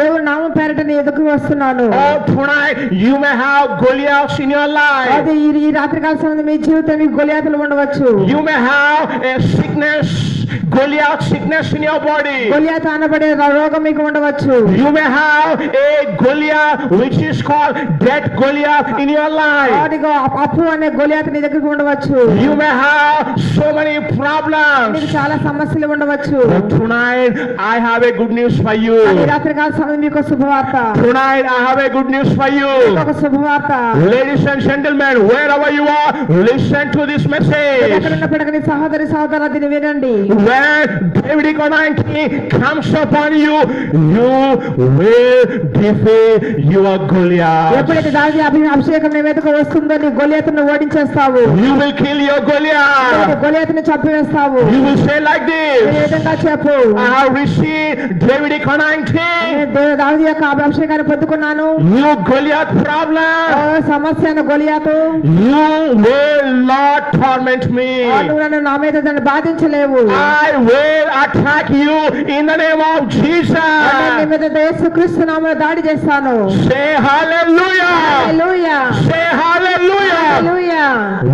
దేవుని నామం పేరట నీ ఎదురుకు వస్తున్నాను. Oh, tonight you may have Goliaths in your life. అది ఈ రాత్రికాల సమయంలో మీ జీవితంలో గొలియాతులు ఉండవచ్చు. You may have a sickness, Goliath sickness in your body. గొలియాతు అనబడే రోగం మీకు ఉండవచ్చు. You may have a Goliath which is called dead Goliath in your life. అదిగో అప్పు అనే గొలియాతు నీ దగ్గరికి ఉండవచ్చు. You may have so many problems. నీకు చాలా సమస్యలు ఉండవచ్చు. But tonight I have a good news for you. ఈ రాత్రికాల సమయంలో మీకు శుభవార్త. Tonight I have a good news for you. ఒక శుభవార్త. Ladies and gentlemen, wherever you are, listen to this message. ఎక్కడ ఉన్నప్పటికీ నీ సహోదరి సహోదరులు వినండి. When Davidic anointing comes upon you, you will defeat your Goliath. ఎప్పుడైతే దావీదు అభిషేకం నీ మీదకు వస్తుందో నీ గొలియాతును ఓడించేస్తావు. You will kill your Goliath. గొలియాతును చంపివేస్తావు. You will say like ఈ this, విధంగా చెప్పు, I have received Davidic anointing. నేను దావీదు యొక్క అభిషేకాన్ని పొందుకున్నాను. You Goliath problem, సమస్య గొలియాతు, you will not torment me. నువ్వు నన్ను నా మీద దాన్ని బాధించలేవు. I will attack you in the name of నీ Jesus. మీద యేసుక్రీస్తు నామములో దాడి చేస్తాను. Say hallelujah. Hallelujah. Say hallelujah. Hallelujah.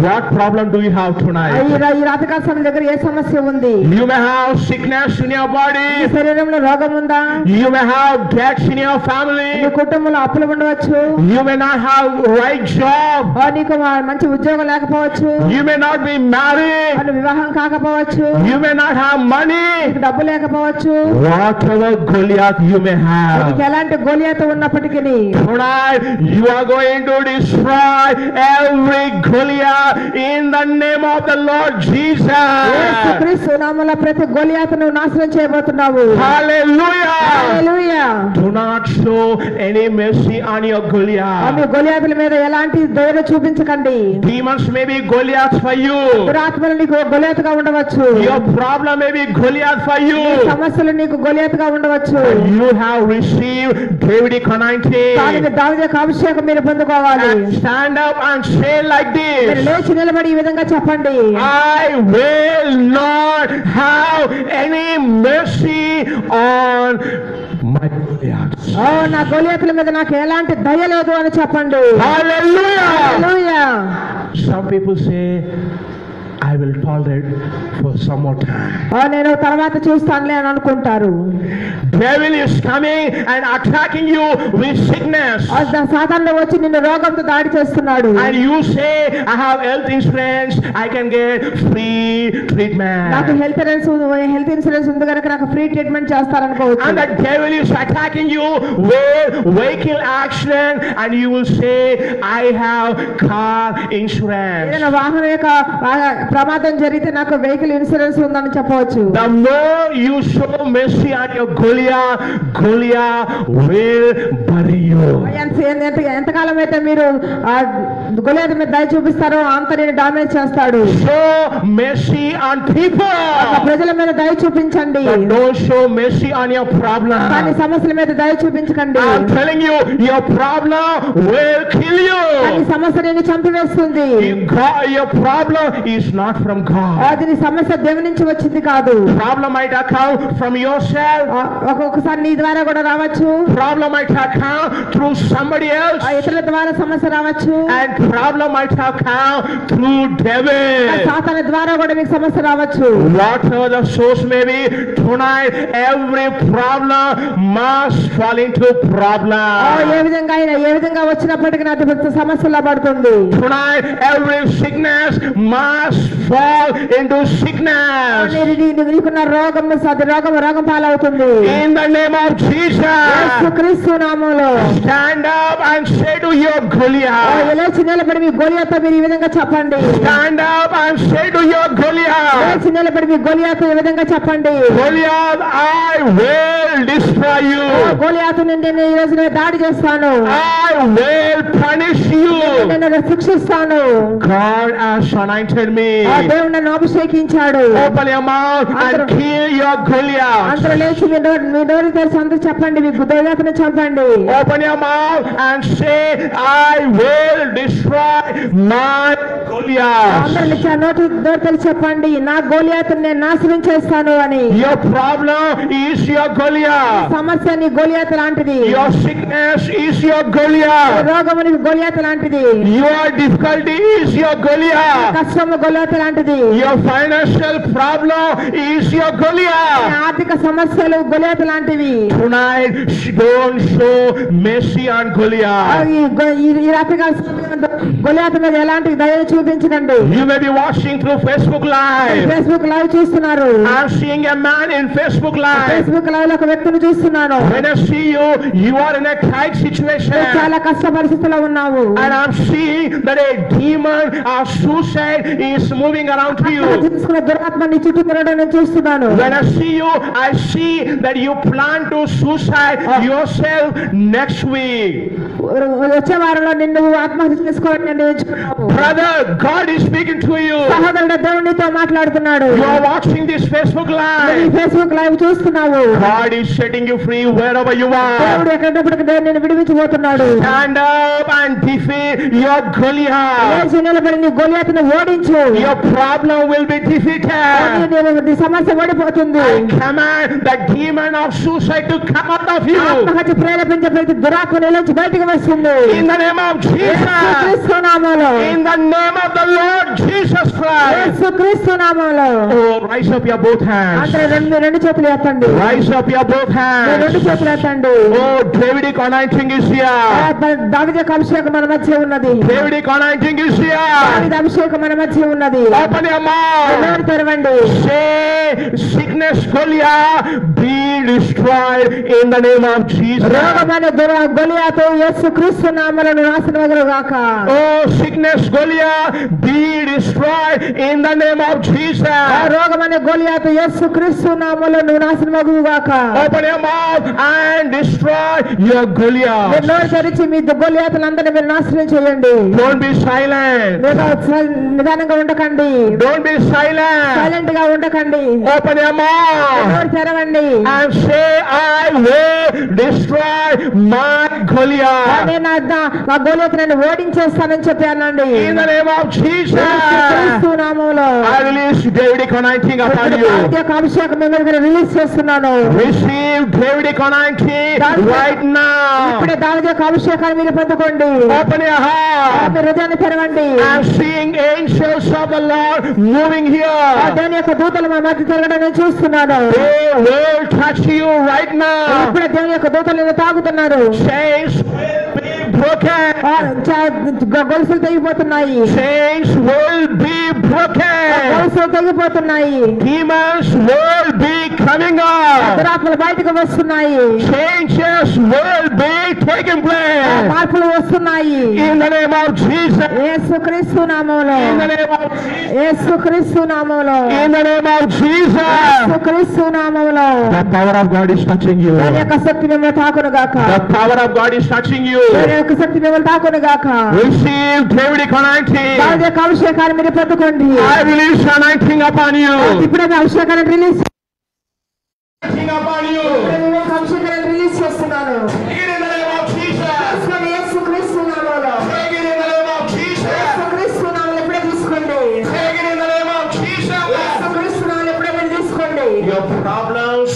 What problem do you have tonight? ఈ రాత్రికాల సమయం దగ్గర ఏ సమస్య ఉంది? You may have sickness in your నీ body. శరీరంలో రోగం ఉందా? You may have debts in your నీ family. కుటుంబంలో అప్పులు ఉండవచ్చు. You may not have right job. నీకు మంచి ఉద్యోగం లేకపోవచ్చు. You may not be married. వివాహం కాకపోవచ్చు. You may not have money. నీకు డబ్బు లేకపోవచ్చు. Whatever Goliath you may నీకు have, ఎలాంటి గొలియాతు ఉన్నప్పటికీ tonight you are going to destroy every Goliath in the name of the Lord Jesus. యేసుక్రీస్తు నామములో ప్రతి గొలియాతును నాశనం చేయబోతున్నావు. Hallelujah. Hallelujah. Do not show any mercy on your me Goliath. గొలియాతుల మీద ఎలాంటి దయ చూపించకండి. Demons may be Goliaths for you. దురాత్మలు నీకు గొలియాతుగా ఉండవచ్చు. Your problem may be Goliath for you. సమస్యలు నీకు గొలియాతుగా ఉండవచ్చు. You have received Davidic anointing. కానీ దావీదు యొక్క అభిషేకం మీరు పొందుకోవాలి. And stand up and say like మీరు this, లేచి నిలబడి ఈ విధంగా చెప్పండి, I will not have any mercy on my Goliaths. నా గొలియాతుల మీద నాకు ఎలాంటి దయ లేదు అని చెప్పండి. Hallelujah. Hallelujah. Some people say, I will tolerate for some more time. నేను తర్వాత చూస్తానులే అని అనుకుంటారు. Devil is coming and attacking you with sickness. సాతానుడు వచ్చి నిన్ను రోగంతో దాడి చేస్తున్నాడు. And you say, I have health insurance, I can get free treatment. నాకు హెల్త్ ఇన్సూరెన్స్ ఉంది కనుక నాకు ఫ్రీ ట్రీట్మెంట్ చేస్తారనుకోవచ్చు. And the devil is attacking you with vehicle accident, and you will say, I have car insurance. ఏదైనా వాహనం యొక్క ప్రమాదం జరిగితే నాకు వెహికల్ ఇన్సూరెన్స్ ఉందని చెప్పవచ్చు. The more you show mercy on your Goliath will bury you. ఎంతకాలం అయితే మీరు గొలియాతు మీద దయ చూపిస్తారో అంత నేను డామేజ్ చేస్తాడు. Show mercy on people. ప్రజల మీద దయ చూపించండి. But don't show mercy on your problem. కానీ సమస్యల మీద దయ చూపించకండి. I'm telling you, your problem will kill you. ఈ సమస్య నిన్ను చంపివేస్తుంది. Your problem is not from God. అది సమస్య దేవుని నుంచి వచ్చింది కాదు. Problem might come from yourself. ఒక్కొక్కసారి నీ ద్వారా కూడా రావచ్చు. Problem might come through somebody else. ఇతరుల ద్వారా సమస్య రావచ్చు. And problem might come through devil. సాతాను ద్వారా కూడా మీకు సమస్య రావచ్చు. Whatever the source may be, tonight every problem must fall into problem. ఏ విధంగా వచ్చినప్పటికీ నాకు సమస్యలా పడుతుంది. Tonight every sickness must fall into sickness. నీకున్న రోగం పాలవుతుంది. In the name of Jesus, యేసుక్రీస్తు నామములో stand up and say to your Goliath. లేచి నిలబడి మీ గొలియాతో మీరు ఈ విధంగా చెప్పండి. Stand up and say to your Goliath. లేచి నిలబడి మీ గొలియాతో ఈ విధంగా చెప్పండి. Goliath, I will destroy you. గొలియాతు నేను ఈ రోజు దాడి చేస్తాను. I will punish you. నేను శిక్షిస్తాను. God has anointed me. దేవుడు నన్ను అభిషేకించాడు. Open your mouth and kill your Goliath. అందరూ లేచి మీ నోరు తెరిచి అందరూ చెప్పండి. మీ గొలియాతును చంపండి. Open your mouth and say, I will destroy my Goliath. అందరూ నోరు తెరిచి చెప్పండి. నా గొలియాతును నేను నాశనం చేస్తాను అని. Your problem is your Goliath. సమస్య నీ గొలియాతు లాంటిది. Your sickness is your Goliath. రోగము నీ గొలియాతు లాంటిది. Your difficulty is your Goliath. కష్టము గొలియాతు లాంటిది. Your financial problem is your Goliath. ఆర్థిక సమస్యలు గొలియాతు లాంటివి. Tonight, don't show mercy on Goliath. ఈ రాత్రికాల గొలియాతు మీద ఎలాంటి దయను చూపించకండి. You may be watching through Facebook Live. Facebook live చూస్తున్నారు. I'm seeing a man in Facebook Live. Facebook live లో ఒక వ్యక్తిని చూస్తున్నాను. When I see you, you are in a tight situation. చాలా కష్ట పరిస్థితుల్లో ఉన్నావు. And I'm seeing that a demon of suicide is moving around to you. తీసుకున్న దురాత్మ నీ చుట్టూ తిరగడం నేను చూస్తున్నాను. When I see you, I see that you plan to suicide yourself next week. వచ్చే వారంలో నిన్ను ఆత్మహత్య చేసుకోవాలని నిర్ణయించుకున్నావు. Brother, God is speaking to you. సహోదరుడు దేవుడు నీతో మాట్లాడుతున్నాడు. You are watching this Facebook ఈ Live. ఫేస్బుక్ లైవ్ చూస్తున్నావు. God is setting you free wherever you దేవుడు are. ఎక్కడప్పటికి దేవుడు నిన్ను విడిపించబోతున్నాడు. Stand up and defeat your Goliath. లేచి నిలబడి నీ గొలియాతును ఓడించు. Your problem will be defeated. నీ సమస్య ఓడిపోతుంది. I command the demon of suicide to come out of you. ఆత్మహత్య ప్రేరేపించే ప్రతి దురాత్మ నుంచి బయటకు వస్తుంది. In the name of Jesus. యేసుక్రీస్తు నామములో. In the name of the Lord Jesus Christ. యేసుక్రీస్తు నామములో. Oh, rise up your both hands. అందరూ రెండు చేతులు ఎత్తండి. Rise up your both hands. రెండు చేతులు ఎత్తండి. Oh, Davidic anointing is here. దావీదు అభిషేకం మన మధ్య ఉన్నది. Davidic anointing is here. దావీదు అభిషేకం మన మధ్య ఉన్నది. Open your mouth. నోరు తెరవండి. Say, sickness Goliath, be destroyed in the name of Jesus. రోగమైన గొలియాతు యేసుక్రీస్తు నామములో నాశనమగుగాక. Oh, sickness Goliath, be destroyed in the name of Jesus. రోగమైన గొలియాతు యేసుక్రీస్తు నామములో నాశనమగుగాక. Open your mouth and destroy your Goliath. నోరు తెరిచి మీ గొలియాతులందరినీ మీరు నాశనం చేయండి. Don't be silent. నిదానంగా ఉండకండి. Don't be silent. సైలెంట్ గా ఉండకండి. Open your mouth నోరు తెరవండి. and say, I will destroy my Goliath. నా పెద్ద ఆ గోలియతును ఓడించేస్తానని చెప్పానండి. In the name of Jesus, యేసు నామములో I release Davidic anointing upon you. దావీదు అభిషేకం మీ మీద రిలీజ్ చేస్తున్నాను. Receive Davidic anointing right now. ఇప్పుడే దావీదు అభిషేకాన్ని మీరు పొందుకోండి. Open your heart. మీ హృదయాన్ని తెరవండి. I'm seeing angels of the Lord moving here. దేవుని యొక్క దూతలు మా మధ్య తిరగడం నేను చూస్తున్నాను. They will touch you right now. ఇప్పుడే దేవుని యొక్క దూతలు నిన్ను తాగుతున్నారు. Chains will be broken. గొలుసులు తెగిపోతున్నాయి. Chains will be broken. గొలుసులు తెగిపోతున్నాయి. Demons will be coming up. దురాత్మలు బయటకు వస్తున్నాయి. Changes will be taking place. మార్పులు వస్తున్నాయి. In the name of Jesus. యేసుక్రీస్తు నామములో. In the name of Jesus. యేసుక్రీస్తు నామములో. In the name of Jesus. యేసుక్రీస్తు నామములో. The power of God is touching you. దేవుని యొక్క శక్తి మిమ్మల్ని తాకును గాక. The power of God is touching you. దేవుని యొక్క శక్తి మిమ్మల్ని తాకును గాక. Receive Davidic anointing. దావీదు యొక్క అభిషేకాన్ని మీరు పొందుకోండి. I release anointing upon you. ఇప్పుడే మీ అభిషేకాన్ని రిలీజ్ Anointing upon you. అభిషేకాన్ని రిలీజ్ చేస్తున్నాను. Take it in the name of Jesus. యేసుక్రీస్తు నామములో. Take it in the name of Jesus. యేసుక్రీస్తు నామములో ఇప్పుడే తీసుకోండి. Take it in the name of Jesus. యేసుక్రీస్తు నామములో ఇప్పుడే మీరు తీసుకోండి. Your problems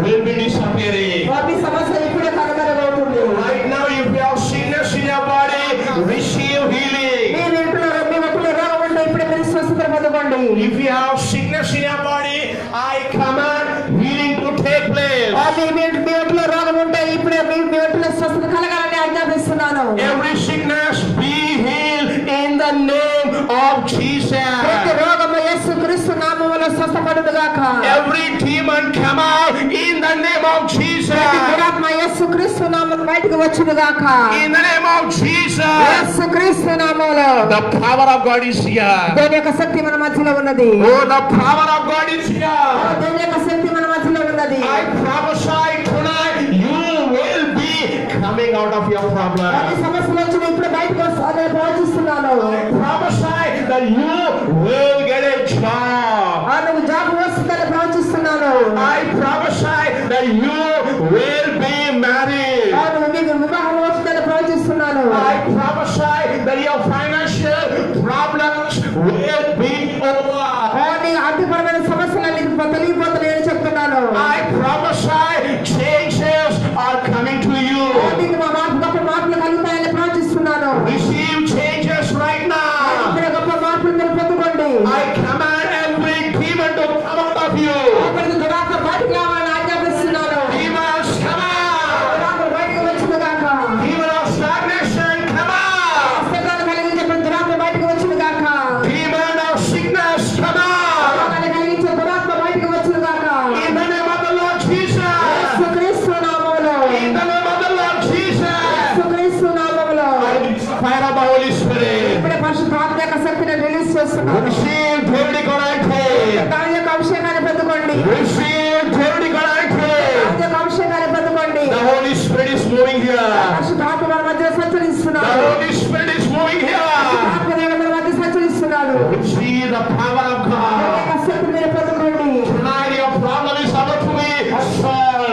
will be disappearing. మీ సమస్య ఇప్పుడే కనుమరుగవుతుంది. Right now, if you have sickness in your body, receive healing. మీ ఒంట్లో రోగం ఉంటే ఇప్పుడే మీరు స్వస్థత పొందుకోండి. If you have sickness in your body, I command healing to take place. మీ ఒంట్లో రోగం ఉంటే ఇప్పుడే మీ ఒంట్లో స్వస్థత కలగాలని ఆజ్ఞాపిస్తున్నాను. Every sickness be healed in the name of Jesus. ప్రతి రోగము యేసుక్రీస్తు నామములో స్వస్థపడును గాక. Every demon come out in the name of Jesus. దురాత్మ యేసుక్రీస్తు నామములో బయటకు వచ్చును గాక. In the name of Jesus. యేసుక్రీస్తు నామములో The power of God is here. దేవుని యొక్క శక్తి మన మధ్యలో ఉన్నది. Oh, the power of God is here. దేవుని యొక్క శక్తి మన మధ్యలో ఉన్నది. I prophesy tonight you will be coming out of your problem. ప్రతి సమస్య నుంచి ఇప్పుడు బయటకు వస్తానని ప్రవచిస్తున్నాను. I prophesy that you will get a job. నువ్వు జాబ్ వస్తుందని ప్రవచిస్తున్నాను. I prophesy that you will be married. నువ్వు మీకు వివాహం వస్తుందని ప్రవచిస్తున్నాను. I prophesy that your financial problems will be over. నీ ఆర్థికపరమైన సమస్యలన్నీ తొలగిపోతున్నాయని చెప్తున్నాను. I prophesy changes are coming to you. నీకు గొప్ప మార్పులు కలుగుతాయని ప్రవచిస్తున్నాను. Receive changes right now. ఇక్కడ గొప్ప మార్పులు మీరు పొందుకోండి. I command every demon to come out of you. ప్రతి దురాత్మ బయటకు రావాలని ఆజ్ఞాపిస్తున్నాను. Demons come out. దురాత్మ బయటకు వచ్చును గాక. Demon of stagnation come out. అస్థిరతను కలిగించే ప్రతి దురాత్మ బయటకు వచ్చును గాక. Demon of sickness come out. రోగాన్ని కలిగించే దురాత్మ బయటకు వచ్చును గాక. In the name of the Lord Jesus. యేసుక్రీస్తు నామములో. In the name of the Lord Jesus. యేసుక్రీస్తు నామములో. Fire of the Holy Spirit. ఇప్పుడే పరిశుద్ధాత్మ యొక్క శక్తిని రిలీజ్ చేస్తున్నాను. Receive Davidic anointing. దాని యొక్క అభిషేకాన్ని పొందుకోండి. Receive Davidic anointing. దాని యొక్క అభిషేకాన్ని పొందుకోండి. The Holy Spirit is moving here. పరిశుద్ధాత్మ మన మధ్య The సంచరిస్తున్నాడు. Holy Spirit is moving here. ఆత్మదేవుడు మన మధ్య సంచరిస్తున్నాడు. See the power of God. యొక్క శక్తి మీరు పొందుకోండి. Tonight your problem is about to be solved.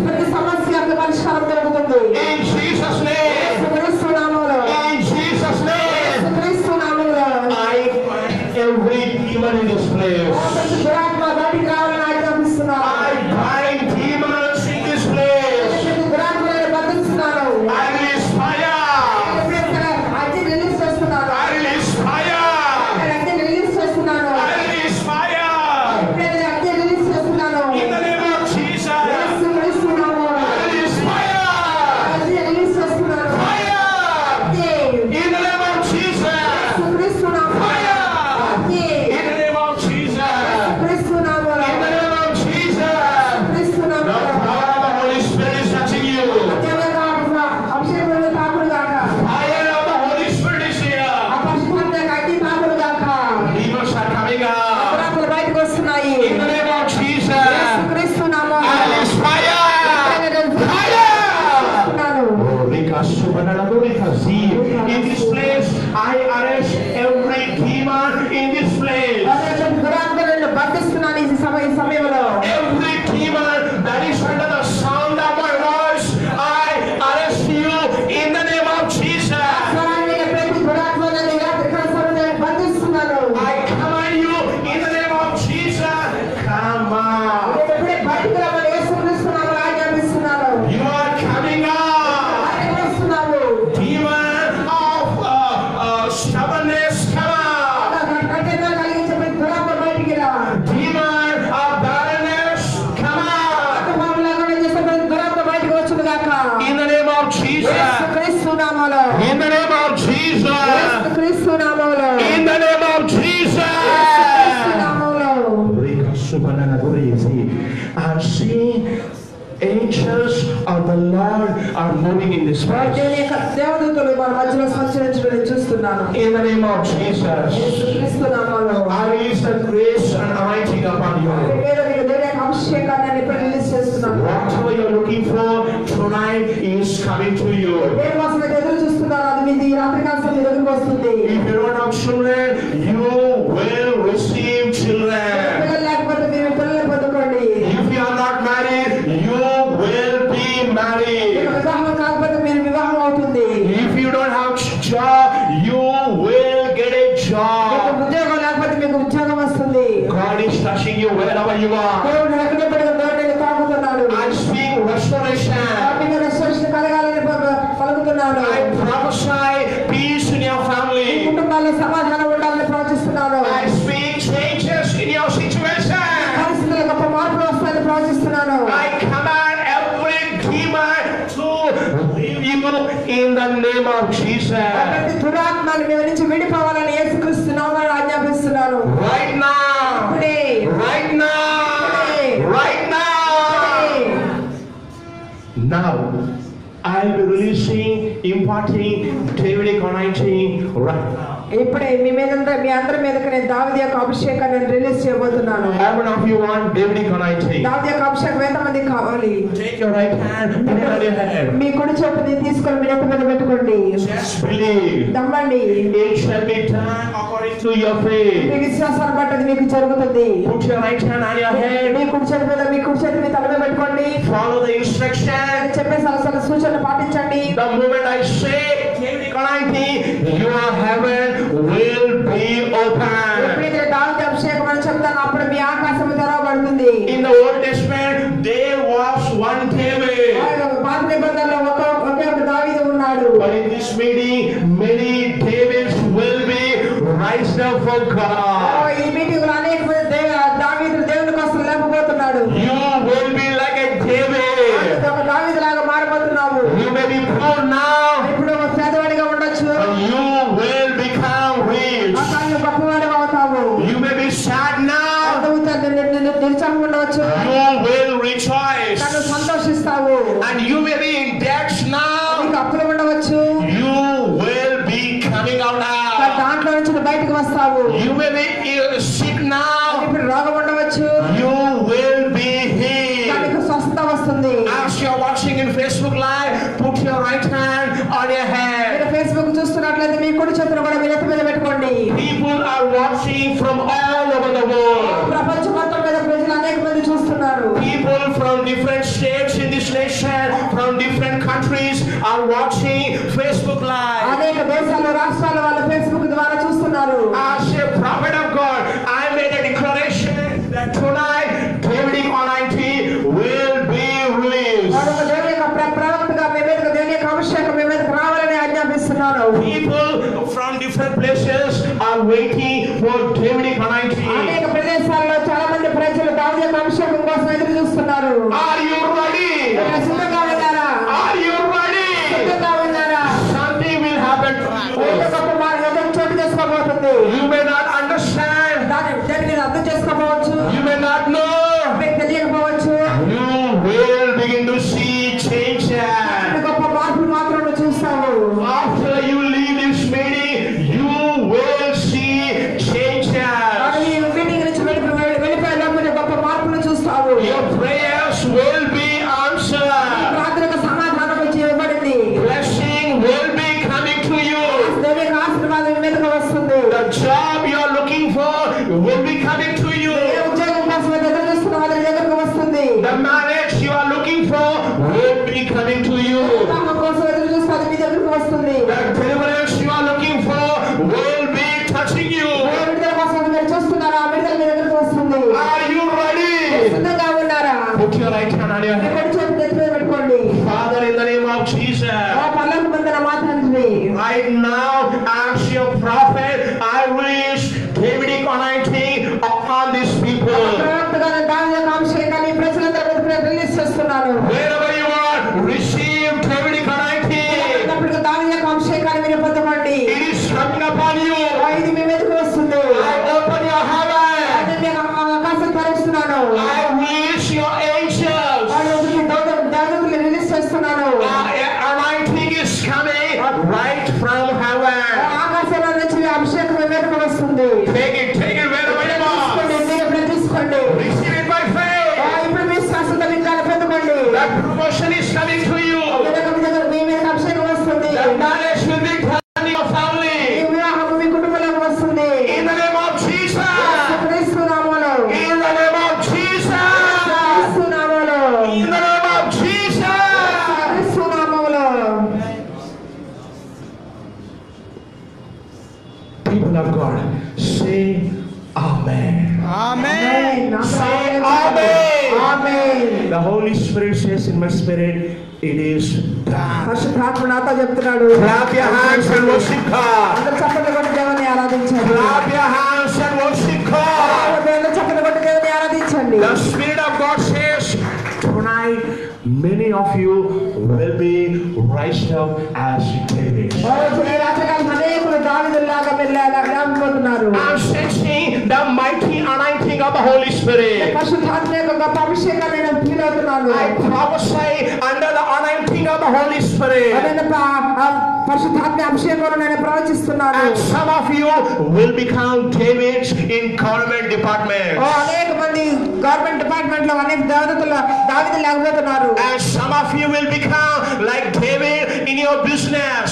ప్రతి సమస్య యొక్క పరిష్కారం దొరుకుతుంది. In Jesus' name. యేసుక్రీస్తు నామములో. In Jesus' name. యేసుక్రీస్తు నామములో. I bind every demon in this place. ప్రతి దురాత్మ బయటికి రావాలని ఆజ్ఞాపిస్తున్నాను. I bind demons in this place. ప్రతి దురాత్మలను బంధిస్తున్నాను. I release In the name of Jesus. యేసుక్రీస్తు నామములో In the name of Jesus. యేసుక్రీస్తు నామములో In the name of Jesus. యేసుక్రీస్తు నామములో I see angels of the Lord are moving in this place. దేవుని యొక్క దేవదూతలు మన మధ్యలో సంచరించడం నేను చూస్తున్నాను. In the name of Jesus. యేసుక్రీస్తు నామములో I release the grace and anointing upon you. నేను మీకు దేవుని యొక్క అభిషేకాన్ని నేను ఇప్పుడు రిలీజ్ చేస్తున్నాను. Whatever you're looking for tonight is coming to you. నేను కోసం ఎదురు చూస్తున్నాను, అది మీ రాత్రికాల సమయం ఎదురుకు వస్తుంది. If you don't have children, you will receive children. పిల్లలు లేకపోతే మీరు పిల్లల్ని పొందుకోండి. If you are not married, you will be married. వివాహం కాకపోతే మీరు వివాహం అవుతుంది. If you don't have job, you will get a job. ఉద్యోగం లేకపోతే మీకు ఉద్యోగం వస్తుంది. God is touching you wherever you are. దేవుడు ఎక్కడ పడిన దేవుడిని తాకుతున్నాడు. I speak restoration. మీకు రెస్టారేషన్ కలగాలని పలుకుతున్నాను. I prophesy peace in your family. కుటుంబాల్లో సమాధానం ఉండాలని ప్రవచిస్తున్నాను. I speak changes in your situation. పరిస్థితుల్లో గొప్ప మార్పులు వస్తాయని ప్రవచిస్తున్నాను. I command every demon to leave you in the name of Jesus. ప్రతి దురాత్మని మీ నుంచి విడిపోవాలని యేసుక్రీస్తు నామములో ఆజ్ఞాపిస్తున్నాను. Right now. ఇప్పుడే. Right now. Right now. Now, I'll be releasing, imparting Davidic anointing right now. ఇప్పుడే మీ అందరి మీదకి నేను దావీదు యొక్క అభిషేకాన్ని నేను రిలీజ్ చేయబోతున్నాను. How many of you want Davidic anointing? దావీదు యొక్క అభిషేకం ఎంతమందికి కావాలి? Take your right hand, put it on your head. మీ కుడి చేతిని తీసుకొని మీ నెత్తి మీద పెట్టుకోండి. Just believe. నమ్మండి. It shall be done according to your faith. మీ విశ్వాసాన్ని బట్టి అది మీకు జరుగుతుంది. Put your right hand on your head. మీ కుడి చేతి మీద మీ తల మీద పెట్టుకోండి. Follow the instruction. చెప్పే సలహాలు సూచనలు పాటించండి. The moment I say Davidic anointing, your heaven will be open. ఎప్పుడైతే దావీదు అభిషేకం అని చెప్తానో అప్పుడు మీ ఆకాశం తెరవబడుతుంది. In the Old Testament, there was one David. పాత నిబంధనలో ఒకే ఒక దావీదు ఉన్నాడు. But in this meeting, many Davids will be raised up for God. ఈ మీటింగ్ లో అనేక మంది దావీదు దేవుని కోసం లేకపోతున్నాడు. You will be like a David. ఒక దావీదు లాగా మారిపోతున్నావు. You may be poor now, ఇప్పుడు ఒక పేదవాడిగా ఉండొచ్చు. but you will become rich. అసలు గొప్పవాడిగా అవుతావు. You may be sad now, నిరుత్సాహం ఉండవచ్చు. you will rejoice. కానీ సంతోషిస్తావు. And you may be in debt now, నీకు అప్పులు ఉండవచ్చు. you will be coming out కానీ now. దాంట్లో నుంచి నువ్వు బయటకు వస్తావు. You may be sick now, ఇప్పుడు రోగం ఉండవచ్చు. you will be కానీ healed. నీకు స్వస్థత వస్తుంది. As you are watching in Facebook Live, put your right hand on your head. మీరు ఫేస్బుక్ చూస్తున్నట్లయితే మీ కుడి చేతులు కూడా మీ నెత్తి మీద పెట్టుకోండి. People are watching from all over the world. ప్రపంచం మొత్తం మీద ప్రజలు అనేక మంది చూస్తున్నారు. People from different states in this nation, from different countries are watching Facebook Live. అనేక దేశాలు రాష్ట్రాల వాళ్ళు ఫేస్బుక్ ద్వారా చూస్తున్నారు. As a prophet of God, I made a declaration that tonight Davidic anointing will be released. మరొక దేవుని యొక్క ప్రవక్తగా మీ మీదకు దేవుని యొక్క అభిషేకం మీ మీదకు రావాలని ఆజ్ఞాపిస్తున్నాను. People from different places are waiting for Davidic anointing. అనేక ప్రదేశాల్లో చాలా మంది ప్రజలు దావీదు యొక్క అభిషేకం కోసం ఎదురు చూస్తున్నారు. Are you ready? మీరు సిద్ధంగా ఉన్నారా? Are you ready? సిద్ధంగా ఉన్నారా? Something will happen to ఏదో you. గొప్ప మార్గం చోటు చేసుకోబోతుంది. You may not understand. దాన్ని మీరు అర్థం చేసుకోవచ్చు. You may not know. మీకు తెలియకపోవచ్చు. You will begin to see changes. గొప్ప మార్పులు మాత్రం నువ్వు చూస్తావు. After you leave this meeting, you will see changes. ఈ మీటింగ్ నుంచి వెళ్ళిపోయినప్పుడు గొప్ప మార్పులు చూస్తావు. Your prayers will be answered. ప్రార్థనకు సమాధానం వచ్చి ఇవ్వబడింది. Blessing will be coming to you. దేవుని యొక్క ఆశీర్వాదం మీదకు వస్తుంది. The job you are looking for will be coming to you. ఏ ఉద్యోగం కోసం ఎదురు చూస్తున్న వాళ్ళ దగ్గరకు వస్తుంది. The marriage you are looking for will be coming to you. వివాహం కోసం ఎదురు చూస్తే అది మీ దగ్గరకు వస్తుంది. The deliverance you are looking for will be touching you. ఏ విడుదల కోసం మీరు చూస్తున్నారా ఆ విడుదల మీ దగ్గరకు వస్తుంది. Are you ready? సిద్ధంగా ఉన్నారా? Put your right hand on your head. ఎక్కడి చేతి నెత్తి మీద పెట్టుకోండి. Father, in the name of Jesus, ఓ పర్లోక మందిన మా తండ్రి, right now, as your prophet, I release Davidic anointing upon these people. ప్రవక్తగా దావీదు యొక్క అభిషేకాన్ని ప్రజలందరి మీద రిలీజ్ చేస్తున్నాను. Wherever you are, receive Holy Spirit says in my spirit, it is done. పరిశుద్ధాత్మ నాతో చెప్తున్నాడు. Clap your hands and worship God. అందరూ చప్పట్లు కొట్టి దేవుని ఆరాధించండి. Clap your hands and worship God. దేవుని చప్పట్లు కొట్టి దేవుని ఆరాధించండి. The Spirit of God says, tonight many of you will be raised up as David. I'm sensing the mighty anointing of the Holy Spirit. I prophesy under the anointing of the Holy Spirit. And some of you will become Davids in government departments. And some of you will become like David in your business.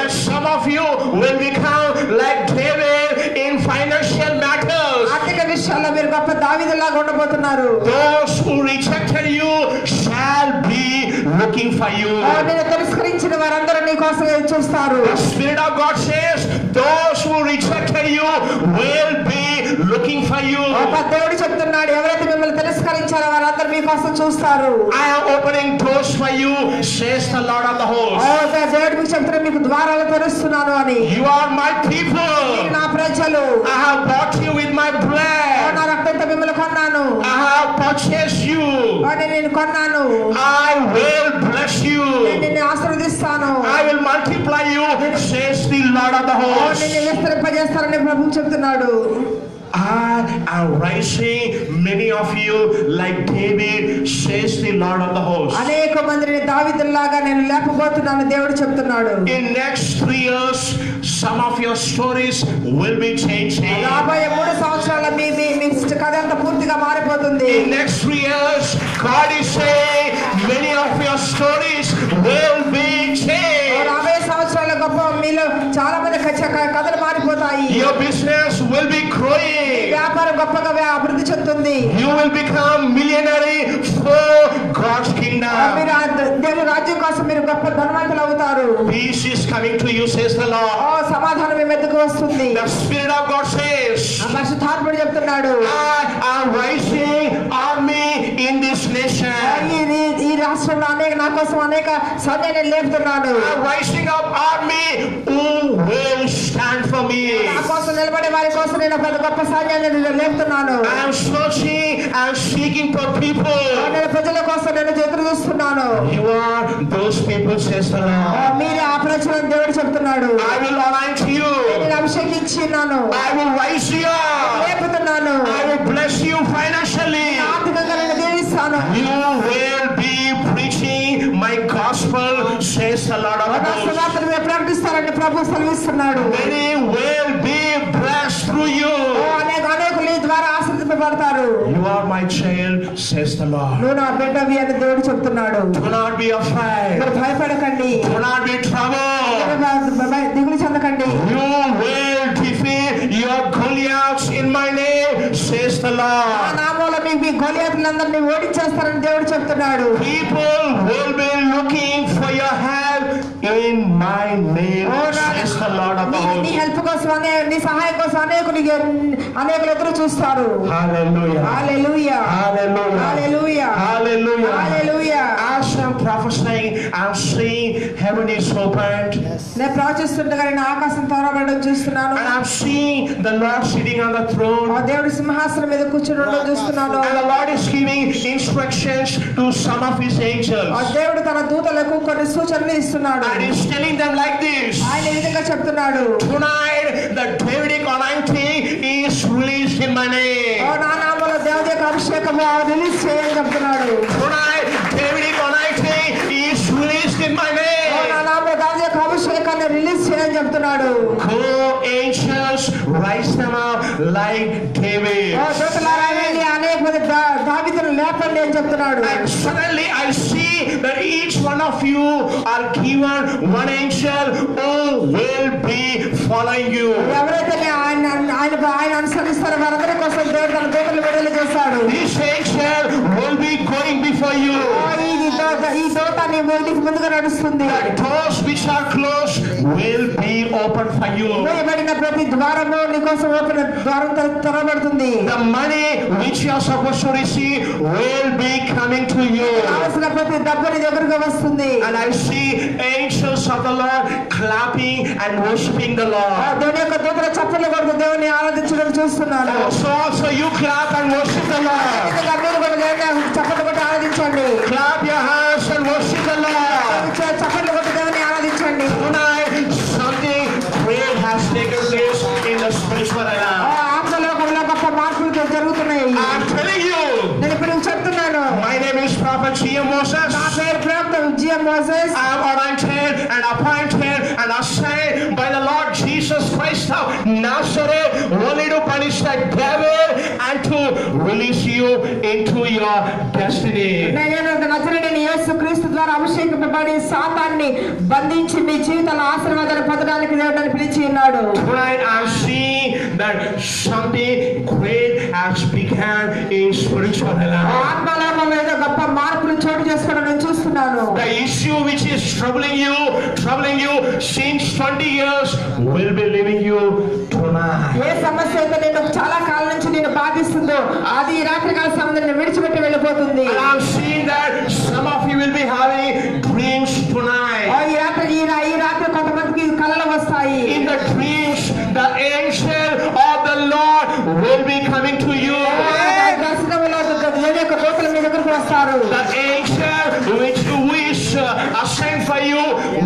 And some of you will become like David in financial matters. Those who rejected you shall be looking for you. The Spirit of God says, those who rejected you will be looking for you. I am opening doors for you, says the Lord of the hosts. You are my people. I have bought you with my blood. I have purchased you. I will bless you. I will multiply you, says the Lord of the hosts. I am raising many of you like David, says the Lord of the hosts. In next 3 years, some of your stories will be changing. In next 3 years, God is saying many of your stories will be changed. Your business will be growing. You will become millionaire for God's kingdom. Peace is coming to you, says the Lord. The Spirit of God says, I am raising army in this nation. I'm rising up army who will stand for me. I am searching and seeking for people. You are those people, says the Lord. I will anoint you. I will raise you up. I will bless you financially. You will be preaching my gospel, says the Lord of the hosts. Many will be blessed through you. You are my child, says the Lord. Do not be afraid. Do not be troubled. You will defeat your Goliaths in my name, says the Lord. People will be looking for your help in my name, says the Lord of the hosts. Hallelujah. Hallelujah. Hallelujah. Hallelujah. Hallelujah. As I'm prophesying, I'm seeing heaven is opened. And I'm seeing the Lord sitting on the throne. And the Lord is giving instructions to some of his angels. And he's telling them like this. Tonight the Davidic anointing is released in my name. Tonight Davidic anointing is released in my name. Go angels, rise them up like David. And suddenly I see that each one of you are given one angel who will be following you. This angel will be going before you. ఈ దూత నీకు ముందుగా నడుస్తుంది. The doors which are closed will be open for you. మూయబడిన ప్రతి ద్వారము నీ కోసం ద్వారం తెరవబడుతుంది. The money which you are supposed to receive will be coming to you. కావలసిన ప్రతి డబ్బు నీ దగ్గరకు వస్తుంది. And I see angels of the Lord clapping and worshiping the Lord. దేవుని యొక్క దూతల చప్పట్లు కొడుతూ దేవుని ఆరాధించడం చూస్తున్నాను. So also you clap and worship the Lord. మీరు కూడా దేవుని చప్పట్లు కొట్టి ఆరాధించండి. Clap your hands and worship the Lord. చప్పట్లు కొట్టి దేవుని ఆరాధించండి. Tonight something great has taken place in the spiritual realm. ఆత్మలోకంలో గొప్ప మార్పులు జరుగుతున్నాయి. I'm telling you. నేను ఇప్పుడు చెప్తున్నాను. My name is Prophet G.M. Moses. నా పేరు ప్రవక్త G.M. Moses. I am anointed and appointed and assigned by the Lord Jesus Christ of Nazareth only to punish the devil and to release you into your destiny. నేను నజరేయుడైన యేసుక్రీస్తు ద్వారా అభిషేకింపబడి సాతాన్ని బంధించి మీ జీవితాల ఆశీర్వాదాలు పొందడానికి దేవుడు పిలిచి ఉన్నాడు. Tonight I see that something great has begun in spiritual realm. ఆత్మలోకంలో ఏదో గొప్ప మార్పులు చోటు చేసుకోవడం నేను చూస్తున్నాను. The issue which is troubling you since 20 years will be leaving you tonight. ఏ సమస్య అయితే నేను చాలా కాలం నుంచి నేను బాధిస్తుందో అది ఈ రాత్రి కాల సమయంలో విడిచిపెట్టి వెళ్ళిపోతుంది. And I'm seeing that some of you will be having dreams tonight. ఈ రాత్రి కొంతమందికి కలలు వస్తాయి. In the dreams, the angel of the Lord will be coming to you. దేవుని యొక్క దూతలు మీ దగ్గరకు వస్తారు. The angel which is assigned for you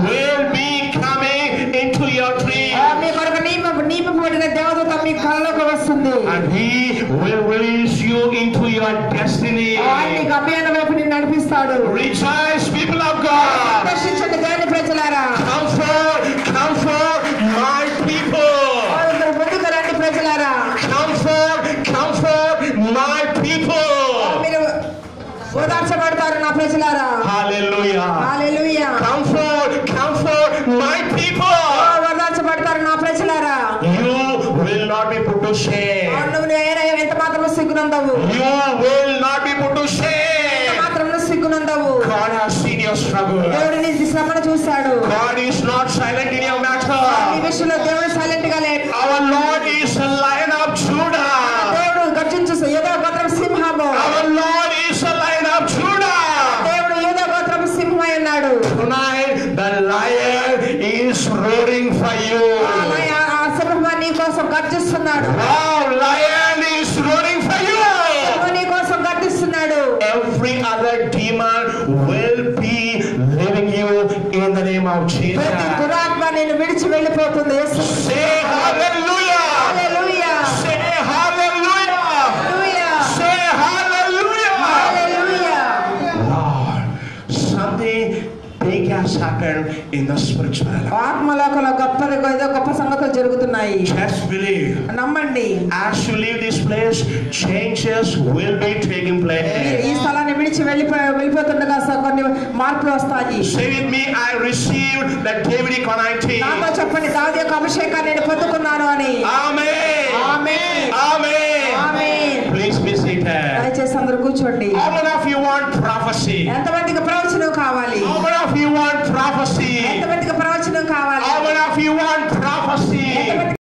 will be coming into your dream. మీ కొరకు నియమింపబడిన దేవదూత మీ కలలోకి వస్తుంది. And he will release you into your destiny. ఆయన గమ్యాల వైపు నిన్ను నడిపిస్తాడు. Rejoice, people of God. సంతోషించండి దేవుని ప్రజలారా. Comfort my people. ముందుకు రండి ప్రజలారా. Comfort my people. మీరు ఓదార్చబడతారు నా ప్రజలారా. Hallelujah. Hallelujah. Comfort my people. ఓదార్చబడతారు నా ప్రజలారా. You will not be put to shame. నువ్వు ఎంత మాత్రము సిగ్గునందవు. You will not be put to shame. ఎంత మాత్రము సిగ్గునందవు. God has seen your struggle. దేవుడు నీ శ్రమను చూశాడు. God is not silent in your matter. ఈ విషయంలో దేవుడు సైలెంట్ గా లేడు. Our Lord is a Lion of Judah. దేవుడు గర్జించు ఏదో గోత్రం సింహము. Our Lord is a Lion of Judah. దేవుడు ఏదో గోత్రం సింహమై ఉన్నాడు. Tonight the lion is roaring for you. ఆ సింహం నీ కోసం గర్జిస్తున్నాడు. Wow, lion is roaring for you. నీ కోసం గర్జిస్తున్నాడు. Every other demon will be leaving you in the name of Jesus. ప్రతి దురాత్మ నేను విడిచి వెళ్ళిపోతుంది. Say hallelujah. Hallelujah. Say hallelujah. Hallelujah. Say hallelujah. Hallelujah. Lord, something big has happened in the spiritual realm. ఆత్మలోకంలో గొప్ప సంగతులు జరుగుతున్నాయి. Just believe. నమ్మండి. As you leave this place, changes will be taking place. ఈ స్థలాన్ని విడిచి వెళ్ళిపోతుండగా కొన్ని మార్పులు వస్తాయి. Say with me, I received the Davidic anointing. నాతో చెప్పండి, దావీదు యొక్క అభిషేకాన్ని నేను పొందుకున్నాను అని. Amen. Amen. Amen. Amen. Please be seated. దయచేసి అందరూ కూర్చోండి. How many of you want prophecy? ఎంతమందికి ప్రవచనం కావాలి? How many of you want prophecy? ఎంతమందికి ప్రవచనం కావాలి? How many of you want